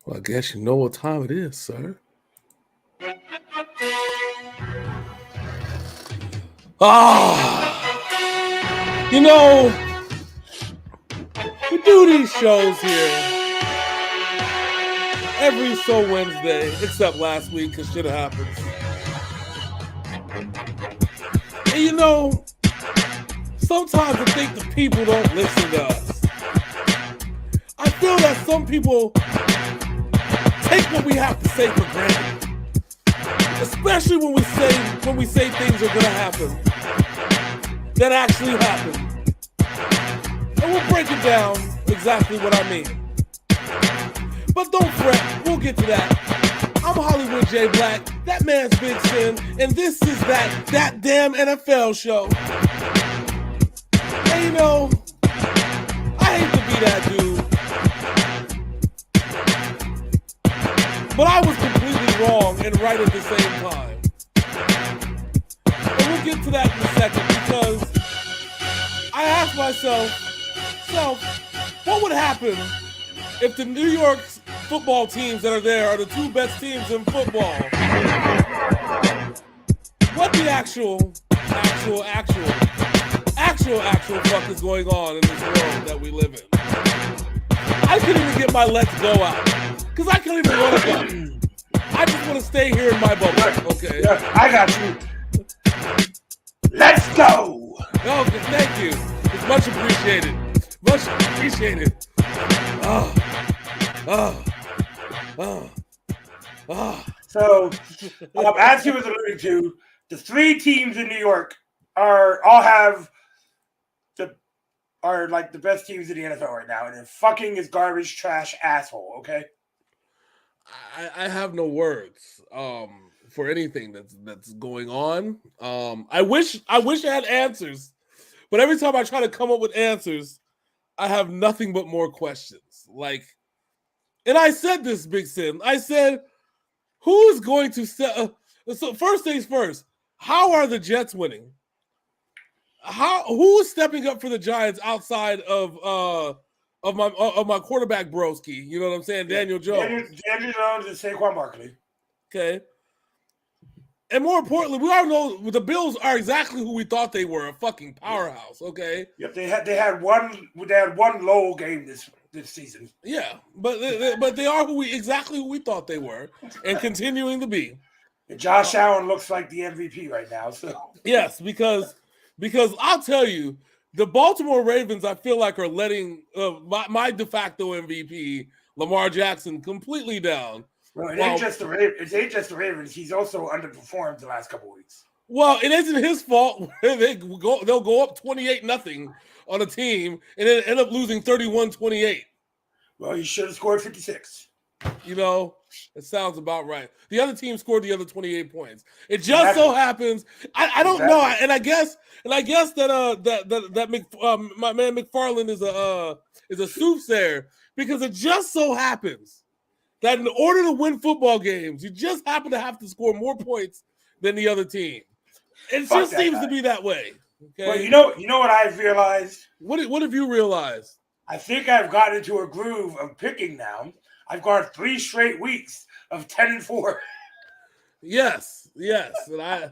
Well, I guess you know what time it is, sir. You know, we do these shows here every so Wednesday, except last week because shit happens. And you know, sometimes I think the people don't listen to us. I feel that some people take what we have to say for granted, especially when we say things are gonna happen that actually happen. And we'll break it down exactly what I mean. But don't fret, we'll get to that. I'm Hollywood J. Black, that man's Big Sin, and this is that damn NFL show. And you know, I hate to be that dude, but I was completely wrong and right at the same time. And we'll get to that in a second because I asked myself, what would happen if the New York football teams that are there are the two best teams in football? What the actual fuck is going on in this world that we live in? I couldn't even get my let's go out because I couldn't even want to go. I just want to stay here in my bubble. Okay. Yeah, I got you. Let's go. Okay, thank you. It's much appreciated. Much appreciated. So, as he was alluding to, the three teams in New York are like the best teams in the NFL right now, and it fucking is garbage, trash, asshole. Okay. I have no words for anything that's going on. I wish I had answers, but every time I try to come up with answers, I have nothing but more questions. And I said this, Big Sin. I said, who is going to so first things first, how are the Jets winning? Who is stepping up for the Giants outside of my quarterback broski? You know what I'm saying? Daniel Jones. Daniel Jones and Saquon Barkley. Okay. And more importantly, we all know the Bills are exactly who we thought they were, a fucking powerhouse, okay? Yep, they had one low game this season. Yeah, but they are exactly who we thought they were and continuing to be. And Josh Allen looks like the MVP right now, so. Yes, because I'll tell you, the Baltimore Ravens, I feel like, are letting my de facto MVP, Lamar Jackson, completely down. Well, it ain't just the Ravens. He's also underperformed the last couple of weeks. Well, it isn't his fault. They'll go up 28-0 on a team and then end up losing 31-28. Well, he should have scored 56. You know, it sounds about right. The other team scored the other 28 points. It just so happens. I don't know, and I guess that my man McFarland is a soothsayer because it just so happens that in order to win football games, you just happen to have to score more points than the other team. It just seems to be that way. Okay? Well, you know what I've realized? What have you realized? I think I've gotten into a groove of picking now. I've gone 3 straight weeks of 10-4. Yes. And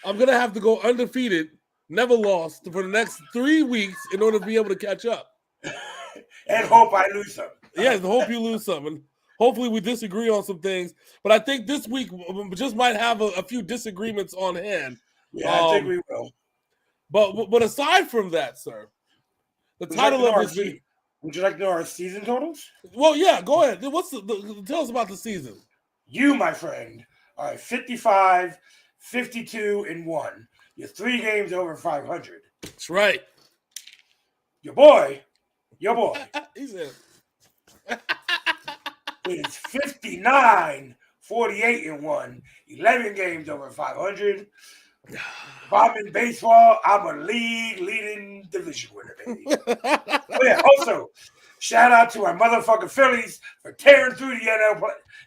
I'm gonna have to go undefeated, never lost for the next 3 weeks in order to be able to catch up. And hope I lose some. Yes, hope you lose some. And hopefully we disagree on some things. But I think this week we just might have a few disagreements on hand. Yeah, I think we will. But aside from that, sir, the title of this video. Would you like to know our season totals? Well, yeah, go ahead. Tell us about the season. You, my friend, are 55, 52-1. You're 3 games over 500. That's right. Your boy. He said. Is 59, 48-1. 11 games over 500. If I'm in baseball, I'm a leading division winner, baby. Oh, yeah, also, shout out to our motherfucking Phillies for tearing through the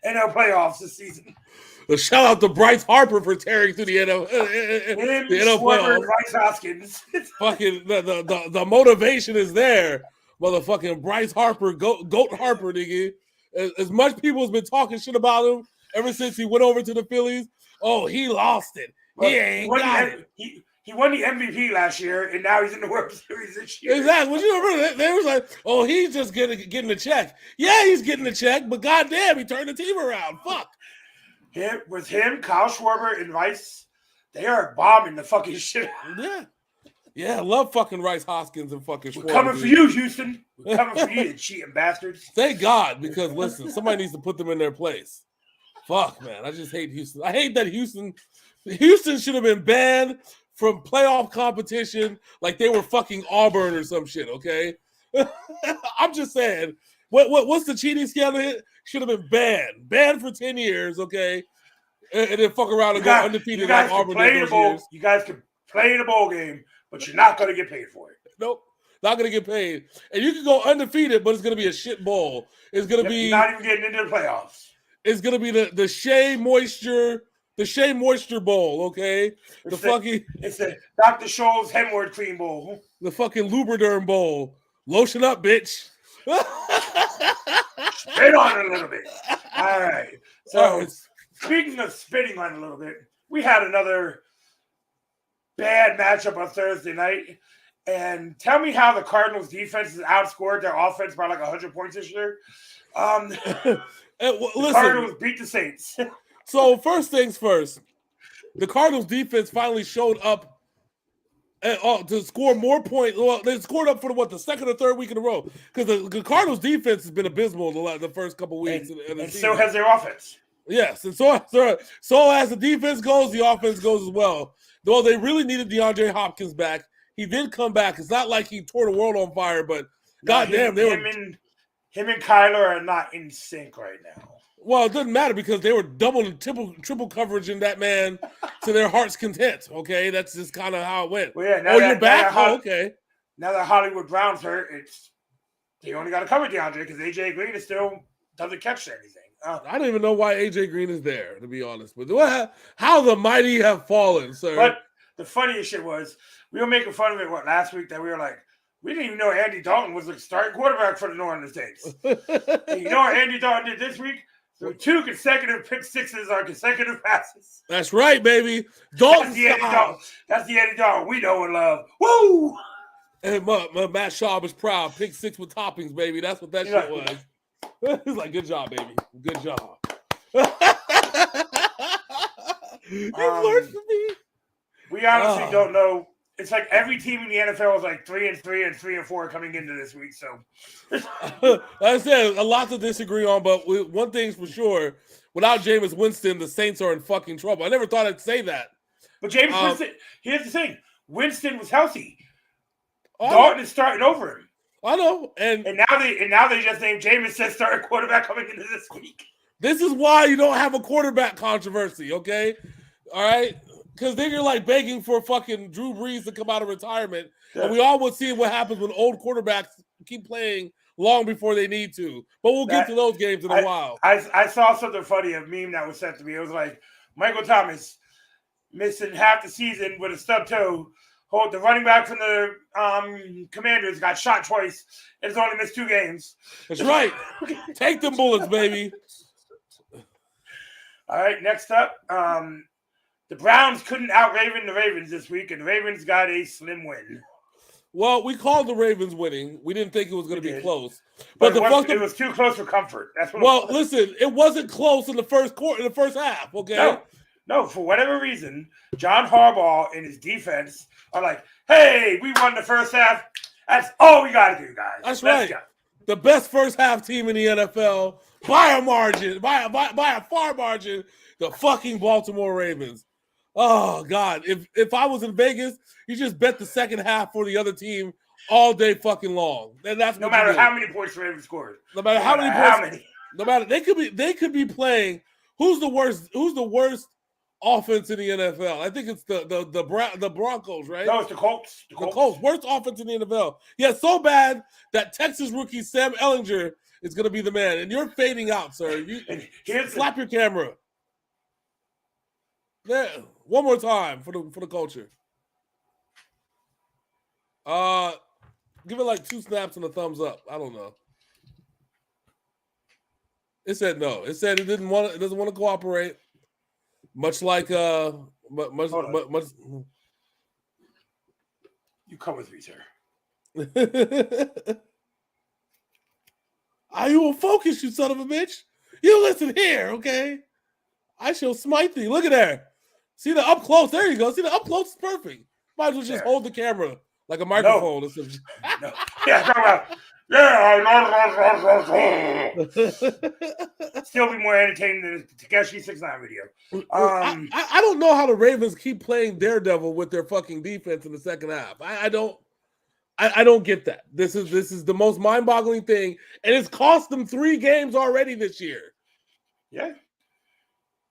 NL playoffs this season. Well, shout out to Bryce Harper for tearing through the NL playoffs. Bryce Hoskins. Fucking the motivation is there. Motherfucking Bryce Harper, Goat Harper, nigga. As much people has been talking shit about him ever since he went over to the Phillies. Oh, he lost it. Well, he ain't got it. He won the MVP last year, and now he's in the World Series this year. Exactly. Well, you remember they was like, oh, he's just getting a check. Yeah, he's getting a check, but goddamn, he turned the team around. Fuck. With him, Kyle Schwarber, and Rice, they are bombing the fucking shit out. Yeah, I love fucking Rice Hoskins and fucking Schwarber. We're coming for you, Houston. We're coming for you, you cheating bastards. Thank God, because listen, somebody needs to put them in their place. Fuck, man. I just hate Houston. I hate that Houston should have been banned from playoff competition like they were fucking Auburn or some shit, okay? I'm just saying. What's the cheating scandal hit? Should have been banned. Banned for 10 years, okay? And then fuck around and go undefeated like Auburn did those years. You guys can play in a bowl game, but you're not going to get paid for it. Nope. Not going to get paid. And you can go undefeated, but it's going to be a shit bowl. It's going to be... You're not even getting into the playoffs. It's going to be the Shea Moisture Bowl, okay? It's the Dr. Scholl's Hemorrhoid Cream Bowl. The fucking Lubriderm Bowl. Lotion up, bitch. Spit on it a little bit. All right. So, speaking of spitting on it a little bit, we had another bad matchup on Thursday night. And tell me how the Cardinals defense has outscored their offense by like 100 points this year. The Cardinals beat the Saints. So first things first, the Cardinals defense finally showed up to score more points. Well, they scored up for the second or third week in a row because the Cardinals defense has been abysmal the first couple of weeks. And so has their offense. Yes, and so as the defense goes, the offense goes as well. Though they really needed DeAndre Hopkins back, he did come back. It's not like he tore the world on fire, but goddamn, him and Kyler are not in sync right now. Well, it doesn't matter because they were double and triple coverage in that man to their heart's content. Okay, that's just kind of how it went. Well, yeah, you're back. Okay. Now that Hollywood Brown's hurt, they only got to cover DeAndre because AJ Green still doesn't catch anything. I don't even know why AJ Green is there, to be honest. But how the mighty have fallen, sir. But the funniest shit was we were making fun of it last week that we were like, we didn't even know Andy Dalton was the starting quarterback for the New Orleans Saints. And you know what Andy Dalton did this week? So 2 consecutive pick sixes on consecutive passes. That's right, baby. Dalton. That's the Andy Dalton we know and love. Woo! And Matt Schaub is proud. Pick 6 with toppings, baby. That's what that shit was. He's like, good job, baby. Good job. You learned from me. We honestly don't know. It's like every team in the NFL is like 3-3 and 3-4 coming into this week. So, like I said, a lot to disagree on, but one thing's for sure: without Jameis Winston, the Saints are in fucking trouble. I never thought I'd say that. But Jameis Winston, here's the thing: Winston was healthy. Dalton is starting over him. I know, and now they just named Jameis as starting quarterback coming into this week. This is why you don't have a quarterback controversy, okay? All right. Because then you're like begging for fucking Drew Brees to come out of retirement. Yeah. And we all would see what happens when old quarterbacks keep playing long before they need to. But we'll get to those games in a while. I saw something funny, a meme that was sent to me. It was like Michael Thomas missing half the season with a stub toe. The running back from the Commanders got shot twice and has only missed 2 games. That's right. Take them bullets, baby. All right, next up. The Browns couldn't out-Raven the Ravens this week, and the Ravens got a slim win. Well, we called the Ravens winning. We didn't think it was going to be close. But it was too close for comfort. That's what listen, it wasn't close in the first half, okay? No, for whatever reason, John Harbaugh and his defense are like, hey, we won the first half. That's all we got to do, guys. That's right. Go. The best first half team in the NFL by a margin, by a far margin, the fucking Baltimore Ravens. Oh, God. If I was in Vegas, you just bet the second half for the other team all day fucking long. And that's no matter how many points the Ravens scored. No matter how many points. No matter they could be playing. Who's the worst offense in the NFL? I think it's the Broncos, right? No, it's the Colts. The Colts. Worst offense in the NFL. Yeah, so bad that Texas rookie Sam Ehlinger is going to be the man. And you're fading out, sir. Slap your camera. There, one more time for the culture. Give it like 2 snaps and a thumbs up. I don't know. It said no. It said it doesn't want to cooperate. Much like much. You come with me, sir. You will focus, you son of a bitch. You listen here, okay? I shall smite thee. Look at there. See the up close. There you go. See the up close is perfect. Might as well just hold the camera like a microphone. No. No. Yeah, talk about. Yeah. Still be more entertaining than the Takeshi 6ix9ine video. I don't know how the Ravens keep playing Daredevil with their fucking defense in the second half. I don't get that. This is the most mind-boggling thing, and it's cost them 3 games already this year. Yeah.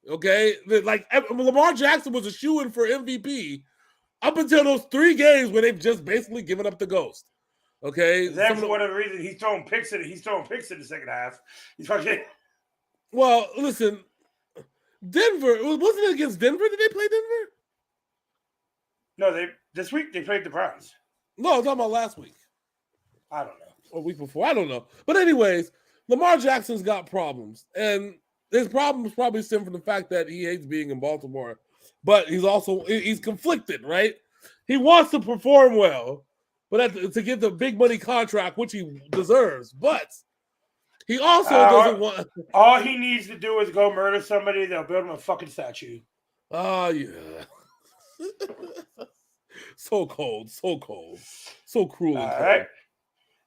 Okay, like Lamar Jackson was a shoo-in for MVP up until those 3 games where they've just basically given up the ghost. Okay, that's one of the reasons he's throwing picks in the second half. He's fucking. Well, listen, Denver wasn't it against Denver? Did they play Denver? No, this week they played the Browns. No, I'm talking about last week. I don't know. Or week before, I don't know. But anyways, Lamar Jackson's got problems, and his problems probably stem from the fact that he hates being in Baltimore, but he's conflicted, right? He wants to perform well, but to get the big money contract, which he deserves, but he also doesn't want. All he needs to do is go murder somebody. They'll build him a fucking statue. Oh yeah. So cold, so cruel. All right.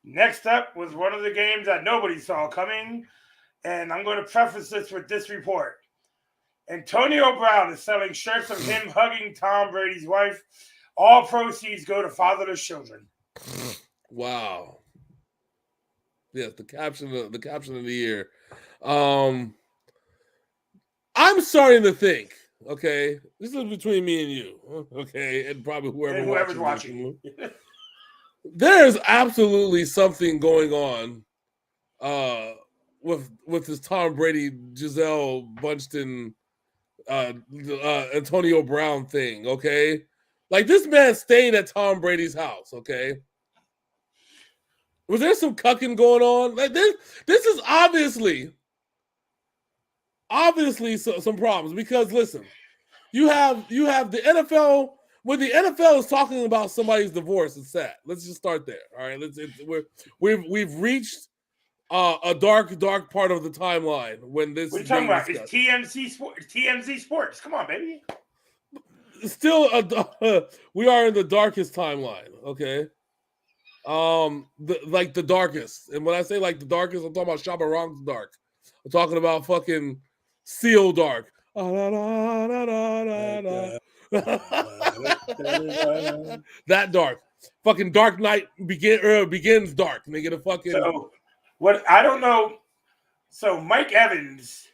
Next up was one of the games that nobody saw coming, and I'm going to preface this with this report. Antonio Brown is selling shirts of him hugging Tom Brady's wife. All proceeds go to fatherless children. Wow. Yes, the caption of the year. I'm starting to think. Okay, this is between me and you. Okay, and probably whoever's watching. There's absolutely something going on with this Tom Brady, Giselle Bundchen, Antonio Brown thing, okay? Like, this man stayed at Tom Brady's house, okay? Was there some cucking going on? Like, this is obviously some problems, because listen, you have the NFL. When the NFL is talking about somebody's divorce, it's sad. Let's just start there. All right, we've reached a dark part of the timeline when this. What are you talking about? It's TMZ Sports. Come on, baby. Still, we are in the darkest timeline. Okay, like the darkest. And when I say like the darkest, I'm talking about Shabba Ranks dark. I'm talking about fucking Seal dark. That dark. Fucking Dark Knight begins dark. And they get a fucking. So, what I don't know. So Mike Evans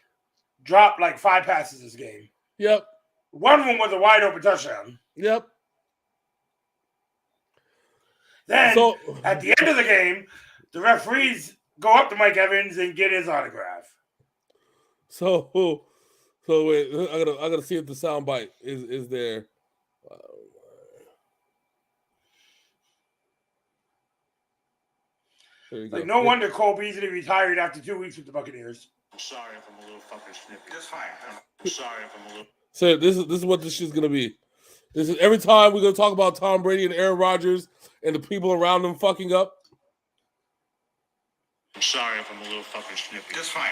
dropped like 5 passes this game. Yep. One of them was a wide open touchdown. Yep. Then at the end of the game, the referees go up to Mike Evans and get his autograph. So wait, I gotta see if the soundbite is there. Like, no wonder Cole Beasley retired after 2 weeks with the Buccaneers. I'm sorry if I'm a little fucking snippy. That's fine. I'm sorry if I'm a little. So this is what this shit's gonna be. This is every time we're gonna talk about Tom Brady and Aaron Rodgers and the people around them fucking up. I'm sorry if I'm a little fucking snippy. That's fine.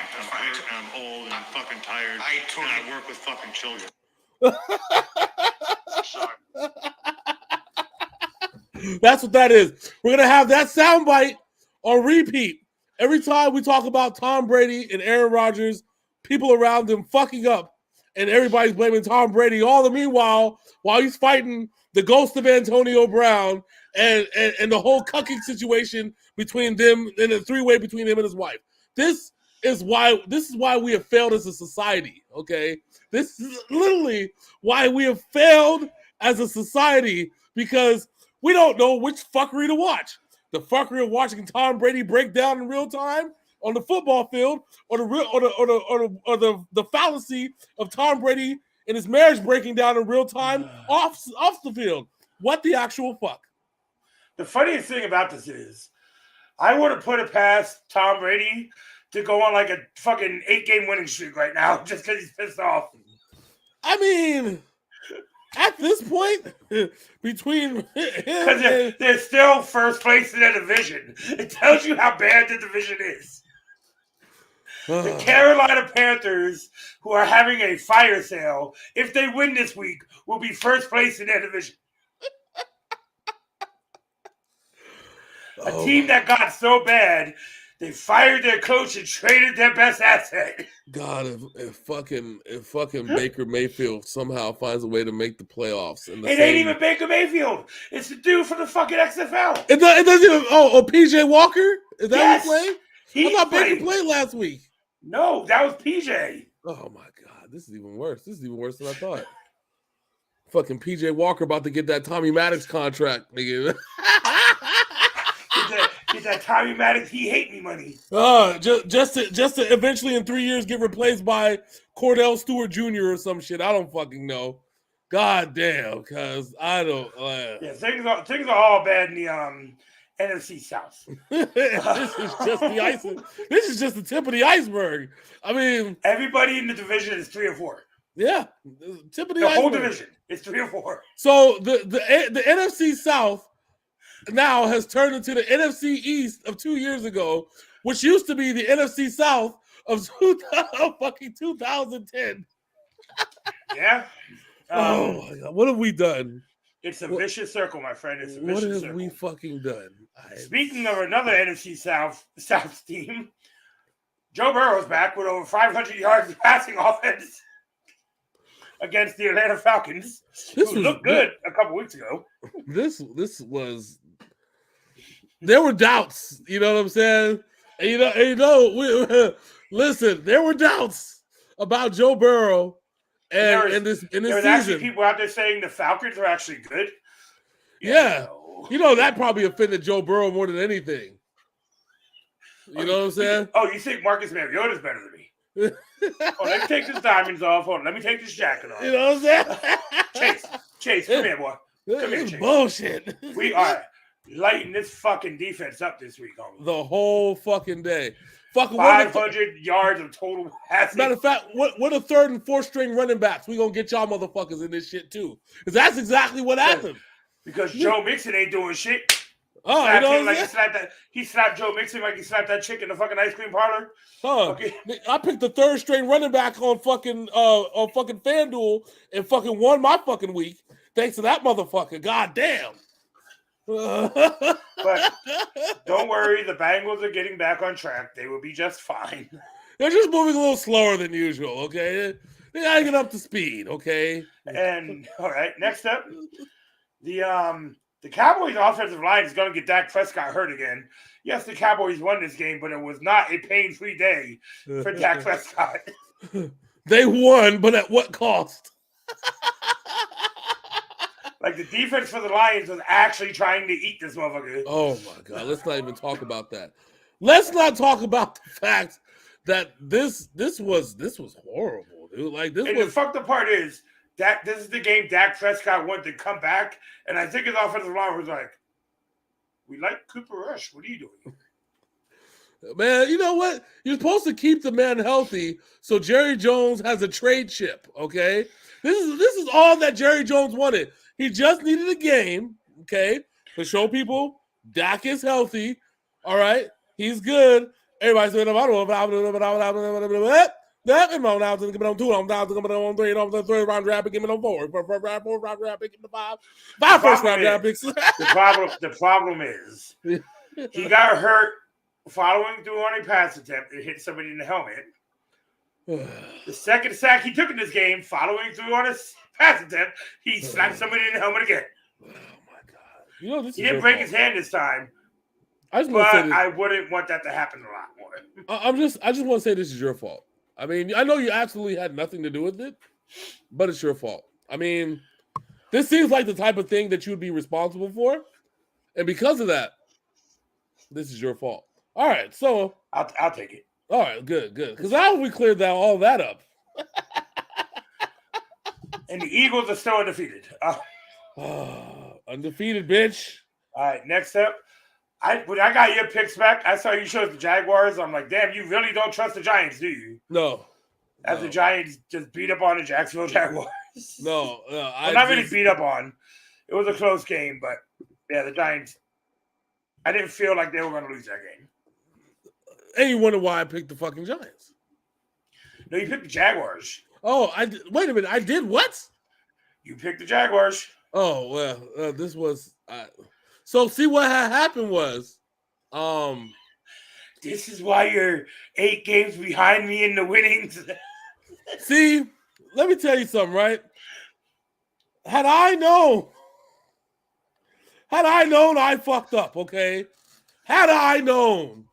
I'm old and fucking tired. And I work with fucking children. Sorry. That's what that is. We're gonna have that soundbite on repeat every time we talk about Tom Brady and Aaron Rodgers, people around them fucking up, and everybody's blaming Tom Brady. All the meanwhile, while he's fighting the ghost of Antonio Brown and the whole cucking situation between them and the 3-way between him and his wife. This is why we have failed as a society. Okay, this is literally why we have failed as a society, because we don't know which fuckery to watch. The fuckery of watching Tom Brady break down in real time on the football field, or the fallacy of Tom Brady and his marriage breaking down in real time off the field. What the actual fuck? The funniest thing about this is, I would have put it past Tom Brady to go on like a fucking 8-game winning streak right now just because he's pissed off. I mean, at this point, between him Because and they're still first place in their division. It tells you how bad the division is. The Carolina Panthers, who are having a fire sale, if they win this week, will be first place in their division. A team that got so bad, they fired their coach and traded their best asset. God, if fucking Baker Mayfield somehow finds a way to make the playoffs, It ain't even Baker Mayfield. It's the dude from the fucking XFL. It doesn't even. Oh, PJ Walker. Is that Yes, who played? I thought Baker played last week. No, that was PJ. Oh my God, this is even worse. This is even worse than I thought. Fucking PJ Walker about to get that Tommy Maddox contract, nigga. Get that Tommy Maddox, he hate me money. Just to eventually in 3 years get replaced by Cordell Stewart Jr. or some shit. I don't fucking know. God damn, cause I don't. Yeah, things are all bad in the NFC South. This is just the ice. This is just the tip of the iceberg. I mean, everybody in the division is 3 or 4. Yeah, the tip of the whole division is 3 or 4. So the NFC South now has turned into the NFC East of 2 years ago, which used to be the NFC South of fucking 2010. Yeah. Oh my God, what have we done? It's a vicious circle, my friend. It's a vicious circle. What have we fucking done? Speaking of another NFC South team, Joe Burrow's back with over 500 yards of passing offense against the Atlanta Falcons, who looked good a couple weeks ago. This was. There were doubts, you know what I'm saying? Listen, there were doubts about Joe Burrow and this season. Actually people out there saying the Falcons are actually good. Yeah. That probably offended Joe Burrow more than anything. You know what I'm saying? You think Marcus Mariota's better than me? Let me take this diamonds off. Hold on, let me take this jacket off. You know what I'm saying? Chase, come here, boy. Come here, Chase. Bullshit. We are lighting this fucking defense up this week, homie. The whole fucking day. 500 yards of total passing. Matter of fact, what a third and fourth string running backs. We gonna get y'all motherfuckers in this shit too, because that's exactly what happened. Because Joe Mixon ain't doing shit. He slapped Joe Mixon like he slapped that chick in the fucking ice cream parlor. Okay. I picked the third string running back on fucking FanDuel and fucking won my fucking week thanks to that motherfucker. God damn. But don't worry, the Bengals are getting back on track. They will be just fine. They're just moving a little slower than usual, okay? They gotta get up to speed, okay? And all right, next up, the Cowboys' offensive line is going to get Dak Prescott hurt again. Yes, the Cowboys won this game, but it was not a pain-free day for Dak Prescott. They won, but at what cost? Like, the defense for the Lions was actually trying to eat this motherfucker. Oh, my God. Let's not even talk about that. Let's not talk about the fact that this was horrible, dude. Like, the fucked up part is, this is the game Dak Prescott wanted to come back, and I think his offensive line was like, we like Cooper Rush. What are you doing? Man, you know what? You're supposed to keep the man healthy so Jerry Jones has a trade chip, okay? This is all that Jerry Jones wanted. He just needed a game, okay, to show people Dak is healthy, all right? He's good. Everybody's saying, I don't know. That and now to give it on 2, I'm down to give it on 3, on the 3rd round draft pick, give it on 4, 4th round draft pick, give it 5 first round draft picks. The problem is he got hurt following through on a pass attempt and hit somebody in the helmet. The second sack he took in this game, following through on a pass attempt, he slapped somebody in the helmet again. Oh my God! He didn't break his hand this time. I wouldn't want that to happen a lot more. I just want to say this is your fault. I mean, I know you absolutely had nothing to do with it, but it's your fault. I mean, this seems like the type of thing that you would be responsible for, and because of that, this is your fault. All right, so I'll take it. All right, good. Because now we cleared all that up. And the Eagles are still undefeated. Undefeated, bitch. All right, next up, When I got your picks back, I saw you chose the Jaguars. I'm like, damn, you really don't trust the Giants, do you? No. As the Giants just beat up on the Jacksonville Jaguars. No. Well, not really beat up on. It was a close game, but yeah, the Giants. I didn't feel like they were going to lose that game. And you wonder why I picked the fucking Giants. No, you picked the Jaguars. Oh, wait a minute. I did what? You picked the Jaguars. Oh, well, this was... So, see what had happened was... This is why you're 8 games behind me in the winnings. See, let me tell you something, right? Had I known, I fucked up, okay? Had I known.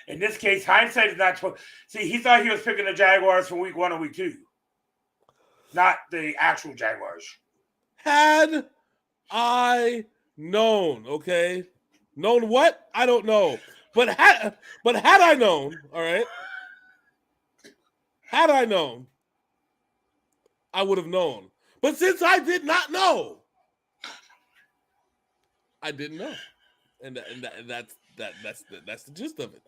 In this case, hindsight is not... See, he thought he was picking the Jaguars for week 1 or week 2. Not the actual Jaguars. Had I known, okay? Known what? I don't know. But had I known, all right? Had I known, I would have known. But since I did not know, I didn't know. And that's the gist of it.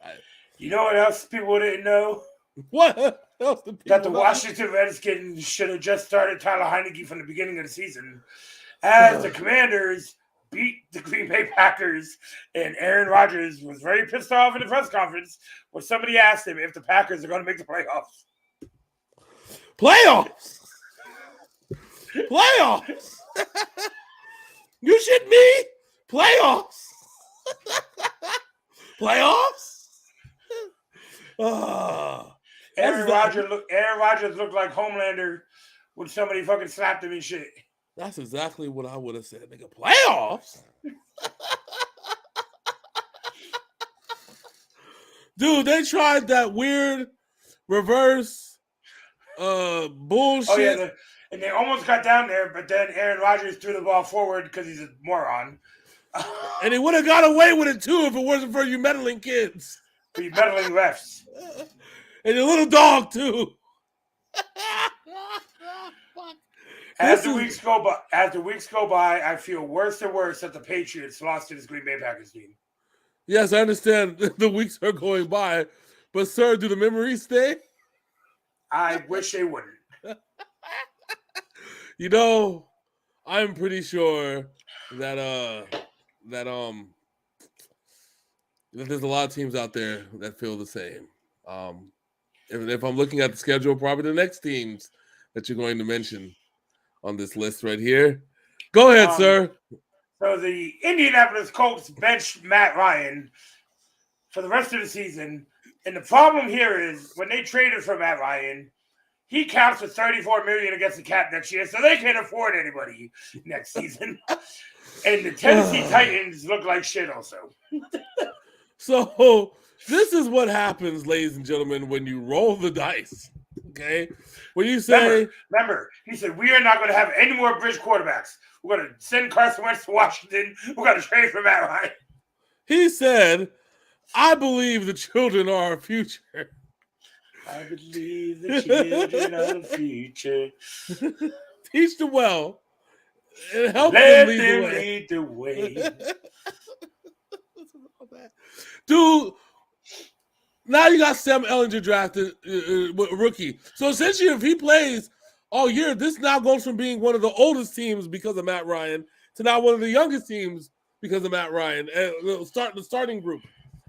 You know what else people didn't know? What else did people That the know? Washington Redskins should have just started Tyler Heineke from the beginning of the season. As the Commanders beat the Green Bay Packers, and Aaron Rodgers was very pissed off in the press conference when somebody asked him if the Packers are going to make the playoffs. Playoffs! You shit me? Playoffs! Playoffs? Aaron Rodgers looked like Homelander when somebody fucking slapped him and shit. That's exactly what I would have said, nigga. Playoffs? Dude, they tried that weird reverse bullshit. Oh, yeah, and they almost got down there, but then Aaron Rodgers threw the ball forward because he's a moron. And he would have got away with it, too, if it wasn't for you meddling kids. For you meddling refs. And your little dog, too. As the weeks go by, I feel worse and worse that the Patriots lost to this Green Bay Packers team. Yes, I understand the weeks are going by, but sir, do the memories stay? I wish they wouldn't. You know, I'm pretty sure that there's a lot of teams out there that feel the same. If I'm looking at the schedule, probably the next teams that you're going to mention on this list right here. Go ahead, sir. So the Indianapolis Colts benched Matt Ryan for the rest of the season. And the problem here is when they traded for Matt Ryan, he caps with $34 million against the cap next year, so they can't afford anybody next season. And the Tennessee Titans look like shit also. So this is what happens, ladies and gentlemen, when you roll the dice. Okay? When you say... Remember, he said, we are not going to have any more bridge quarterbacks. We're going to send Carson Wentz to Washington. We're going to trade for Matt Ryan. He said, I believe the children are our future. I believe the children are the future. Teach them well. And help Let them lead the way. Dude, now you got Sam Ellinger drafted, rookie. So essentially, if he plays all year, this now goes from being one of the oldest teams because of Matt Ryan to now one of the youngest teams because of Matt Ryan. And the starting group.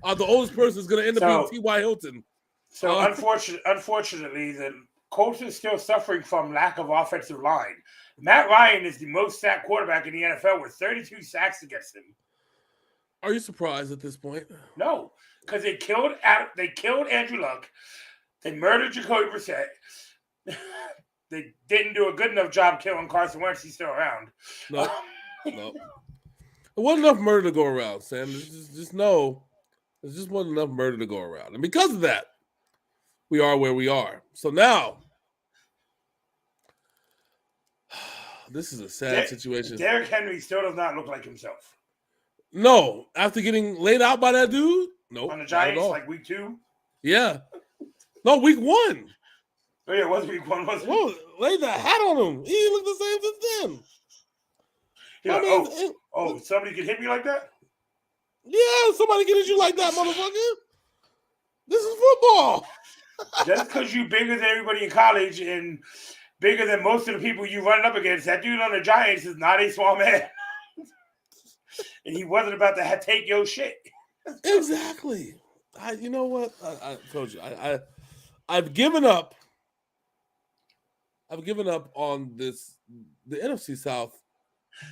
The oldest person is going to end up being T.Y. Hilton. So unfortunately, the Colts is still suffering from lack of offensive line. Matt Ryan is the most sacked quarterback in the NFL with 32 sacks against him. Are you surprised at this point? No, because they killed Andrew Luck. They murdered Jacoby Brissett. They didn't do a good enough job killing Carson Wentz. He's still around. No. It wasn't enough murder to go around, Sam. Just know, there's just wasn't enough murder to go around. And because of that, we are where we are. So now, this is a sad situation. Derrick Henry still does not look like himself. No, after getting laid out by that dude? Nope. On the Giants, like week 2? Yeah. No, week 1. Oh yeah, it was week 1, wasn't it? Whoa, laid the hat on him. He looked the same since then. Yeah. I mean, Somebody could hit me like that? Yeah, somebody can hit you like that, motherfucker. This is football. Just because you bigger than everybody in college and bigger than most of the people you running up against, that dude on the Giants is not a small man. And he wasn't about to take your shit. Exactly. You know what? I told you. I've given up. I've given up on this. The NFC South,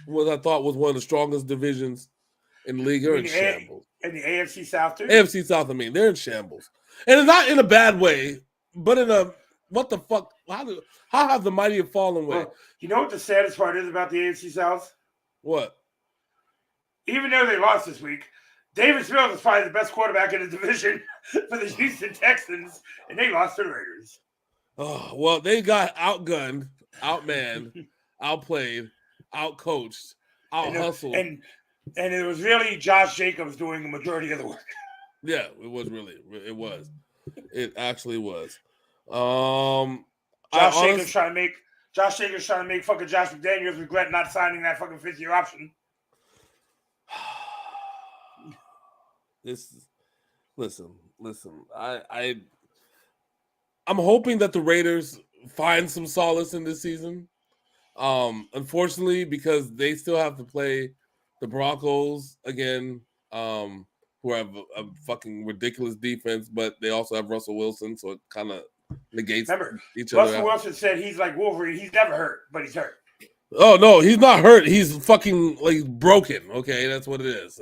what I thought was one of the strongest divisions in the league, are in shambles. And the AFC South too? AFC South, I mean, they're in shambles. And not in a bad way, but in a, what the fuck? How have the mighty have fallen way? Well, you know what the saddest part is about the AFC South? What? Even though they lost this week, Davis Mills is probably the best quarterback in the division for the Houston Texans, and they lost to the Raiders. Oh, well, they got outgunned, outmanned, outplayed, outcoached, out-hustled. And it was really Josh Jacobs doing the majority of the work. Yeah, it was. It actually was. Josh Jacobs trying to make fucking Josh McDaniels regret not signing that fucking 5th-year option. Listen. I'm hoping that the Raiders find some solace in this season. Unfortunately, because they still have to play the Broncos again, who have a fucking ridiculous defense, but they also have Russell Wilson, so it kind of negates each other. Russell Wilson said he's like Wolverine. He's never hurt, but he's hurt. Oh no, he's not hurt. He's fucking like broken. Okay, that's what it is.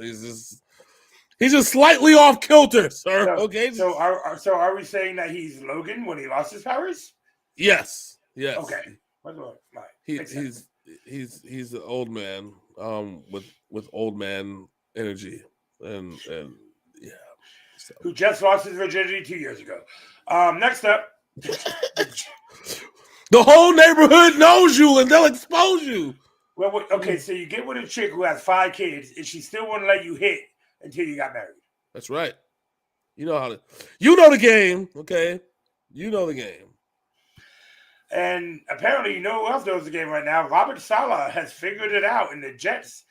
He's just slightly off kilter, sir. Okay. So are we saying that he's Logan when he lost his powers? Yes. Okay. He's an old man, with old man energy, and yeah. So. Who just lost his virginity 2 years ago. Next up. The whole neighborhood knows you and they'll expose you. Well, okay, so you get with a chick who has 5 kids and she still won't let you hit until you got married. That's right. You know the game, okay? You know the game. And apparently, you know who else knows the game right now? Robert Saleh has figured it out, and the Jets.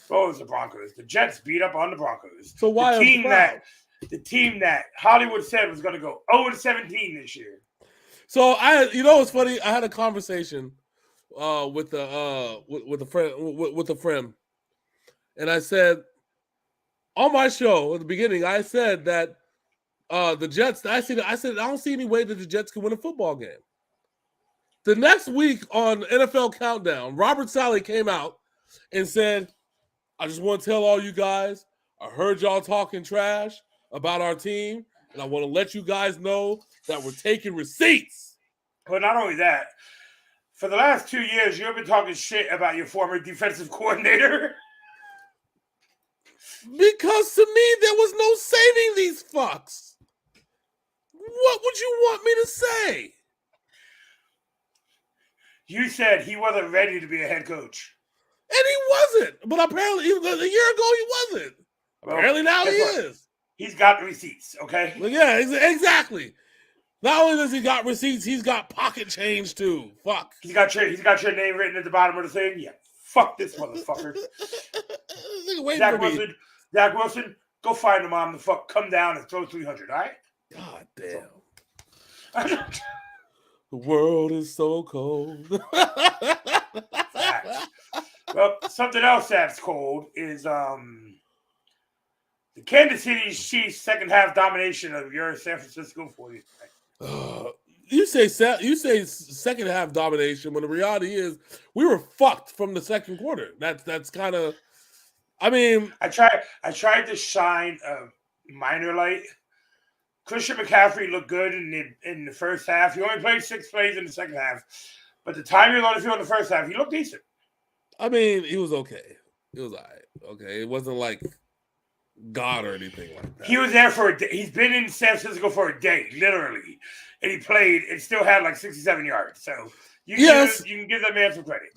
Oh, it's the Broncos. The Jets beat up on the Broncos. So why the team that Hollywood said was going to go 0-17 this year. So it's funny. I had a conversation with a friend, and I said on my show at the beginning, I said that the Jets. I said I don't see any way that the Jets can win a football game. The next week on NFL Countdown, Robert Saleh came out and said, "I just want to tell all you guys, I heard y'all talking trash about our team, and I want to let you guys know that we're taking receipts." But not only that, for the last 2 years, you've been talking shit about your former defensive coordinator. Because to me, there was no saving these fucks. What would you want me to say? You said he wasn't ready to be a head coach. And he wasn't. But apparently, a year ago, he wasn't. Well, apparently now he is. He's got receipts, okay? Well, yeah, exactly. Not only does he got receipts, he's got pocket change too. Fuck. He's got your name written at the bottom of the thing. Yeah. Fuck this motherfucker. Zach Wilson, go find a mom to fuck. Come down and throw 300. All right. God damn. The world is so cold. Well, something else that's cold is the Kansas City Chiefs second half domination of your San Francisco 49ers. You say second half domination when the reality is we were fucked from the second quarter. That's kind of. I mean, I tried to shine a minor light. Christian McCaffrey looked good in the first half. He only played 6 plays in the second half, but the time he was on the field in the first half, he looked decent. I mean, he was okay. It was all right. Okay, it wasn't like God or anything like that. He was there for a day. He's been in San Francisco for a day, literally, and he played and still had like 67 yards. So you can give that man some credit.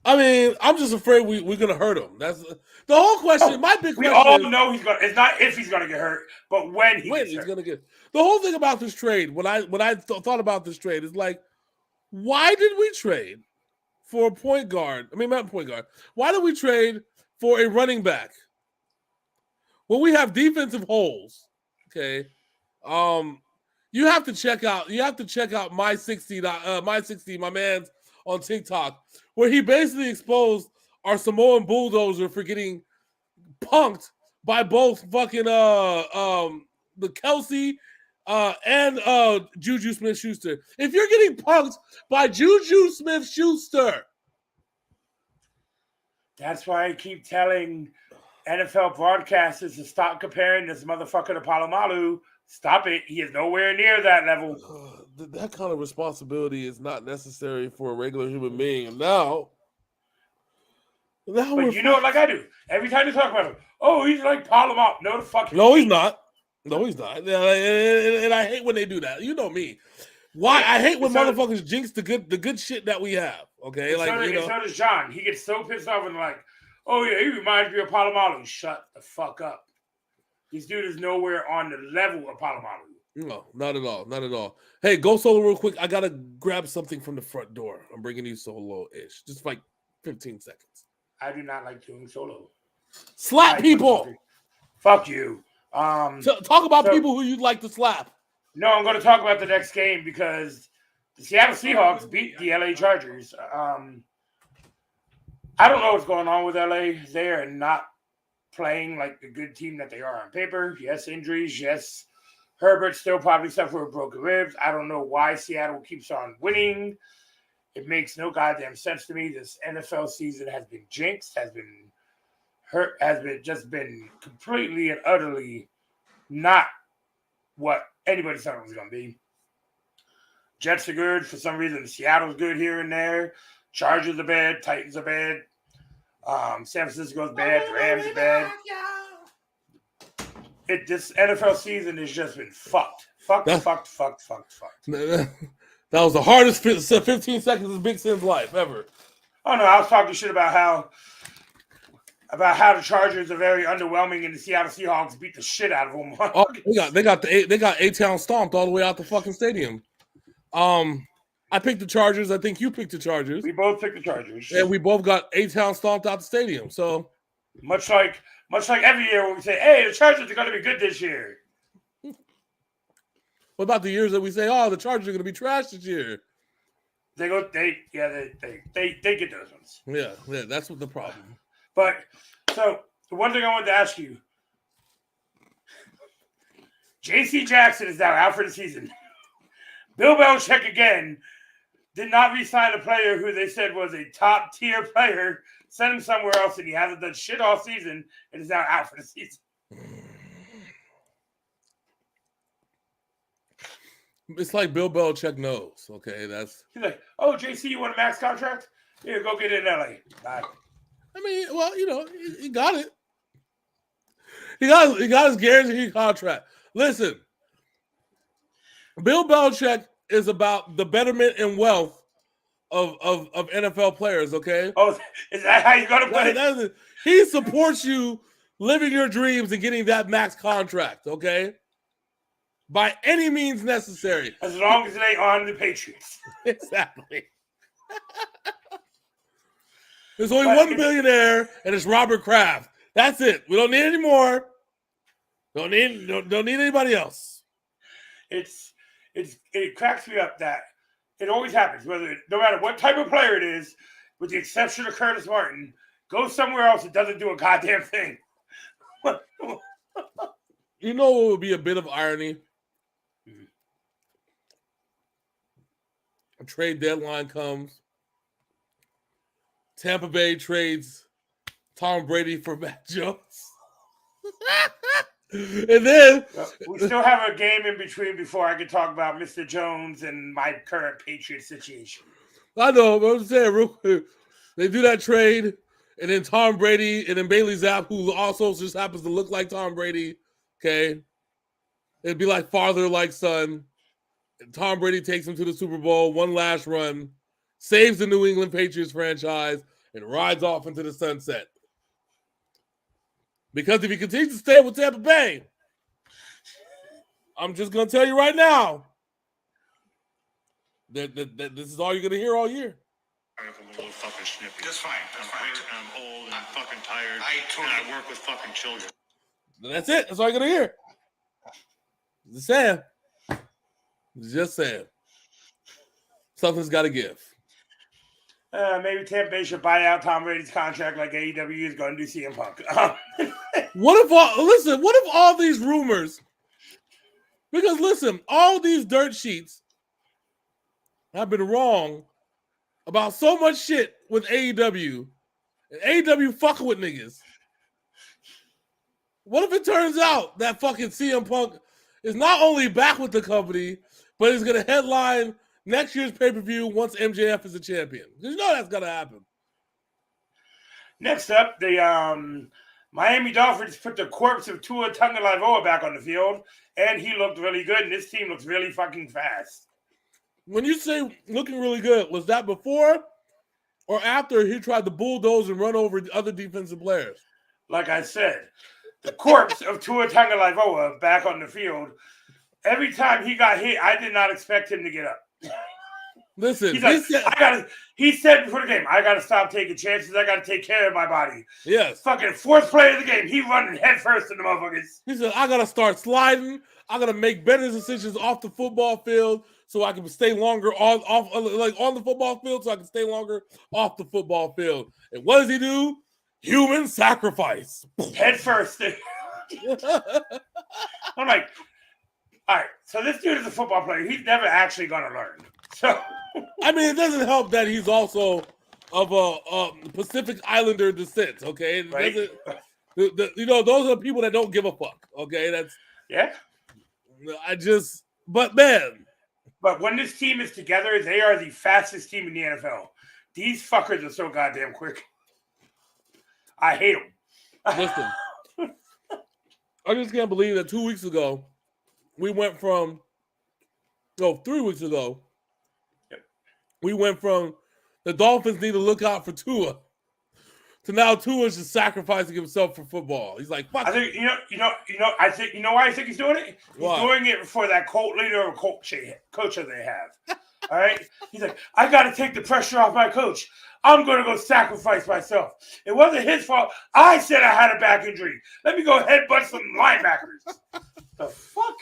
I mean, I'm just afraid we're gonna hurt him. That's the whole question. Oh, My big we question all is know he's gonna. It's not if he's gonna get hurt, but when he when gets he's hurt. gonna get. The whole thing about this trade, when I thought about this trade, is like, why did we trade for a point guard? I mean, not point guard. Why did we trade for a running back? Well, we have defensive holes. Okay. You have to check out my 60, my man's on TikTok, where he basically exposed our Samoan bulldozer for getting punked by both fucking the Kelsey and Juju Smith-Schuster. If you're getting punked by Juju Smith-Schuster, That's why I keep telling NFL broadcasters to stop comparing this motherfucker to Palomalu. Stop it. He is nowhere near that level. that kind of responsibility is not necessary for a regular human being. And now But you know it like I do. Every time you talk about him, oh, he's like Palomalu. No, the fuck. No, he's not. No, he's not. And I hate when they do that. You know me. Why I hate when motherfuckers jinx the good shit that we have. Okay, and like so does John. He gets so pissed off and like, oh yeah, he reminds me of Palomalu. Shut the fuck up. This dude is nowhere on the level of Palomalu. No, not at all. Not at all. Hey, go solo real quick. I gotta grab something from the front door. I'm bringing you solo-ish. Just like 15 seconds. I do not like doing solo. Slap people. Fuck you. Talk about people who you'd like to slap. No, I'm going to talk about the next game because the Seattle Seahawks beat the LA Chargers. I don't know what's going on with LA. They are not playing like the good team that they are on paper. Yes, injuries. Yes, Herbert still probably suffered with broken ribs. I don't know why Seattle keeps on winning. It makes no goddamn sense to me. This NFL season has been jinxed, has been hurt, has been completely and utterly not what anybody thought it was going to be. Jets are good. For some reason, Seattle's good here and there. Chargers are bad. Titans are bad. San Francisco's bad. Rams are bad. This NFL season has just been fucked. Fucked. That was the hardest 15 seconds of Big Sim's life ever. Oh no, I was talking shit about how the Chargers are very underwhelming and the Seattle Seahawks beat the shit out of them. Oh, they got A-Town stomped all the way out the fucking stadium. I picked the Chargers. I think you picked the Chargers. We both picked the Chargers. And we both got A-Town stomped out the stadium. So much like every year when we say, hey, the Chargers are gonna be good this year. What about the years that we say, oh, the Chargers are gonna be trash this year? They get those ones. Yeah, that's what the problem. But so the one thing I wanted to ask you, J.C. Jackson is now out for the season. Bill Belichick again did not re-sign a player who they said was a top tier player, sent him somewhere else, and he hasn't done shit all season and is now out for the season. It's like Bill Belichick knows. Okay, he's like, oh, JC, you want a max contract? Here, go get it in LA. Bye. I mean, well, he got it. He got his guaranteed contract. Listen, Bill Belichick is about the betterment and wealth of NFL players. Okay. Oh, is that how you gonna put it? He supports you living your dreams and getting that max contract. Okay. By any means necessary. As long as they on the Patriots. Exactly. There's only one billionaire, and it's Robert Kraft. That's it. We don't need any more. Don't need anybody else. It cracks me up that it always happens, no matter what type of player it is, with the exception of Curtis Martin, go somewhere else, it doesn't do a goddamn thing. You know what would be a bit of irony? A trade deadline comes. Tampa Bay trades Tom Brady for Matt Jones. And then we still have a game in between before I can talk about Mr. Jones and my current Patriots situation. I know, but I'm saying real quick, they do that trade, and then Tom Brady, and then Bailey Zapp, who also just happens to look like Tom Brady. Okay, it'd be like father, like son. And Tom Brady takes him to the Super Bowl, one last run, saves the New England Patriots franchise, and rides off into the sunset. Because if he continues to stay with Tampa Bay, I'm just going to tell you right now that this is all you're going to hear all year. I'm a little fucking snippy. That's fine. I'm old and fucking tired. I work with fucking children. That's it. That's all you're going to hear. Just saying. Just saying. Something's got to give. Maybe Tampa Bay should buy out Tom Brady's contract like AEW is going to do CM Punk. What if all these rumors, because listen, all these dirt sheets have been wrong about so much shit with AEW, and AEW fucking with niggas. What if it turns out that fucking CM Punk is not only back with the company, but is going to headline next year's pay-per-view once MJF is a champion? Because you know that's going to happen. Next up, the Miami Dolphins put the corpse of Tua Tagovailoa back on the field, and he looked really good, and this team looks really fucking fast. When you say looking really good, was that before or after he tried to bulldoze and run over other defensive players? Like I said, the corpse of Tua Tagovailoa back on the field. Every time he got hit, I did not expect him to get up. Listen, he said before the game, I got to stop taking chances. I got to take care of my body. Yes. Fucking fourth play of the game, he running head first in the motherfuckers. He said, I got to start sliding. I got to make better decisions off the football field so I can stay longer on the football field so I can stay longer off the football field. And what does he do? Human sacrifice. Head first. I'm like, all right, so this dude is a football player. He's never actually going to learn. So, I mean, it doesn't help that he's also of a Pacific Islander descent, okay? Right. Those are the people that don't give a fuck, okay? But man. But when this team is together, they are the fastest team in the NFL. These fuckers are so goddamn quick. I hate them. Listen, I just can't believe that 2 weeks ago, we went from, 3 weeks ago, we went from the Dolphins need to look out for Tua to now Tua's just sacrificing himself for football. He's like, fuck. I think you know why I think he's doing it? He's doing it for that cult leader or coach that they have. All right? He's like, I gotta take the pressure off my coach. I'm gonna go sacrifice myself. It wasn't his fault. I said I had a back injury. Let me go headbutt some linebackers. The fuck?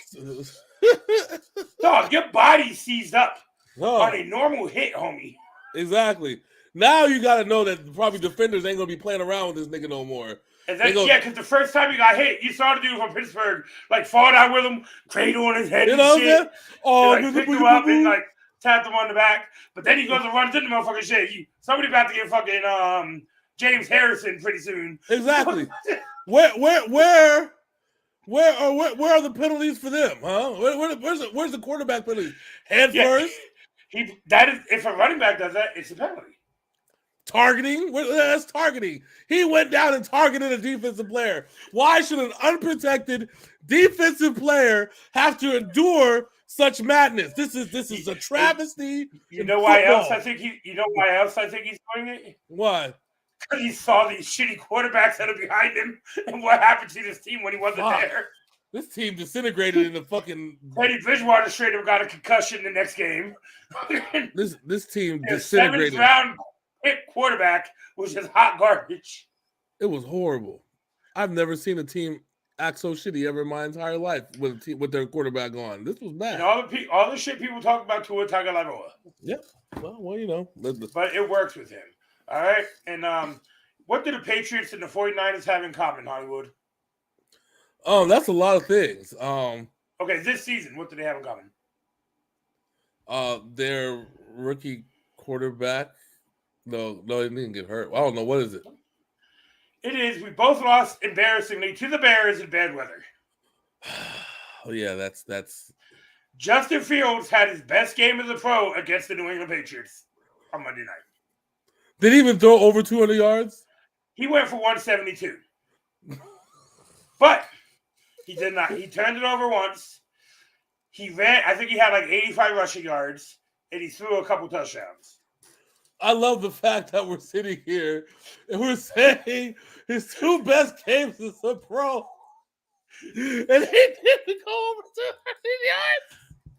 Dog, your body seized up. On a normal hit, homie. Exactly. Now you got to know that probably defenders ain't going to be playing around with this nigga no more. Because the first time he got hit, you saw the dude from Pittsburgh fall down with him, cradle on his head and shit. Picked him up and tapped him on the back. But then he goes and runs into the motherfucking shit. Somebody about to get fucking James Harrison pretty soon. Exactly. Where are the penalties for them? Huh? Where's the quarterback penalty? Head first. If a running back does that, it's a penalty. Targeting? That's targeting. He went down and targeted a defensive player. Why should an unprotected defensive player have to endure such madness? This is a travesty. You know why else I think he's doing it? Why? Because he saw these shitty quarterbacks that are behind him and what happened to this team when he wasn't there. This team disintegrated in the fucking. Teddy Bridgewater straight up got a concussion the next game. This team disintegrated. 7th round pick quarterback was just hot garbage. It was horrible. I've never seen a team act so shitty ever in my entire life with their quarterback on. This was bad. And all the shit people talk about Tua Tagovailoa. Yep. Well, you know. But it works with him. All right. And what do the Patriots and the 49ers have in common, Hollywood? That's a lot of things. Okay, this season, what do they have in common? Their rookie quarterback. No, he didn't get hurt. I don't know. What is it? It is. We both lost embarrassingly to the Bears in bad weather. Oh yeah, that's. Justin Fields had his best game as a pro against the New England Patriots on Monday night. Did he even throw over 200 yards? He went for 172. But he did not. He turned it over once. He ran. I think he had 85 rushing yards, and he threw a couple touchdowns. I love the fact that we're sitting here and we're saying his 2 best games as a pro. And he didn't go over 200 yards.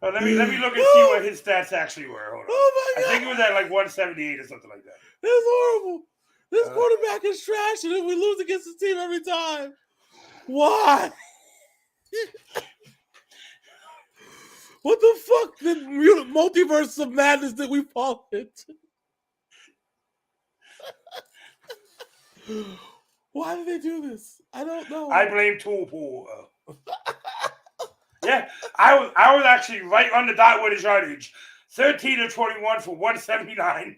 Oh, let me look and see what his stats actually were. Hold on. Oh my God. I think it was at like 178 or something like that. That's horrible. This quarterback is trash, and we lose against the team every time. Why? What the fuck? The multiverse of madness that we fall into. Why did they do this? I don't know. I blame Tool. Yeah, I was actually right on the dot with his yardage. 13 of 21 for 179.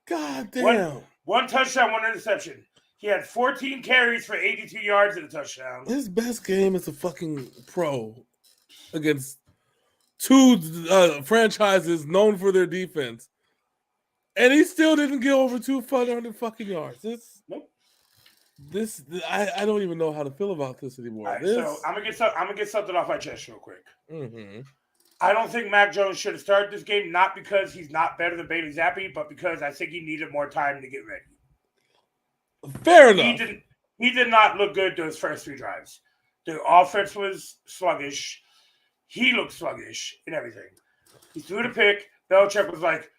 God damn. One touchdown, 1 interception. He had 14 carries for 82 yards and a touchdown. His best game is a fucking pro against 2 franchises known for their defense. And he still didn't get over 200 fucking yards. Nope. I don't even know how to feel about this anymore. All right, so I'm gonna get something off my chest real quick. Mm-hmm. I don't think Mac Jones should have started this game, not because he's not better than Bailey Zappi, but because I think he needed more time to get ready. Fair enough. He did not look good those first 3 drives. The offense was sluggish. He looked sluggish and everything. He threw the pick. Belichick was like,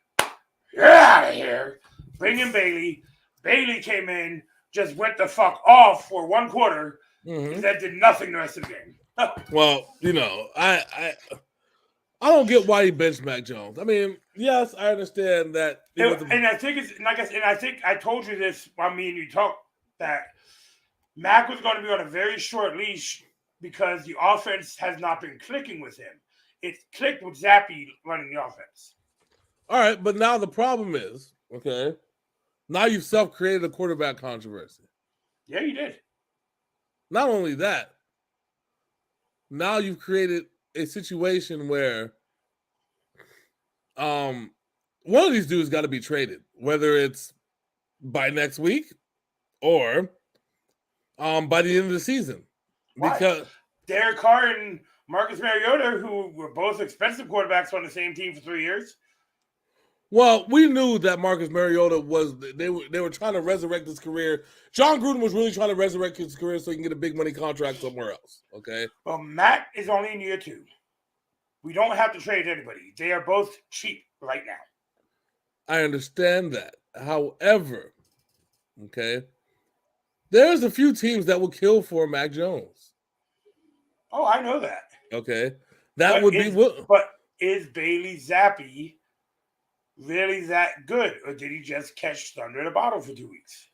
"Get out of here. Bring in Bailey." Bailey came in, just went the fuck off for 1 quarter, and then did nothing the rest of the game. Well, I don't get why he benched Mac Jones. I mean, yes, I understand that. And I think it's like I think I told you this while me and you talked, that Mac was going to be on a very short leash because the offense has not been clicking with him. It clicked with Zappi running the offense. All right, but now the problem is, okay, now you've self-created a quarterback controversy. Yeah, you did. Not only that, now you've created a situation where one of these dudes got to be traded, whether it's by next week or by the end of the season. Why? Because Derek Carr and Marcus Mariota, who were both expensive quarterbacks on the same team for 3 years. Well, we knew that Marcus Mariota they were trying to resurrect his career. John Gruden was really trying to resurrect his career so he can get a big money contract somewhere else. Okay. Well, Matt is only in year 2. We don't have to trade anybody. They are both cheap right now. I understand that. However, okay, there's a few teams that will kill for Mac Jones. Oh, I know that. Okay. But is Bailey Zappi really that good, or did he just catch thunder in a bottle for 2 weeks?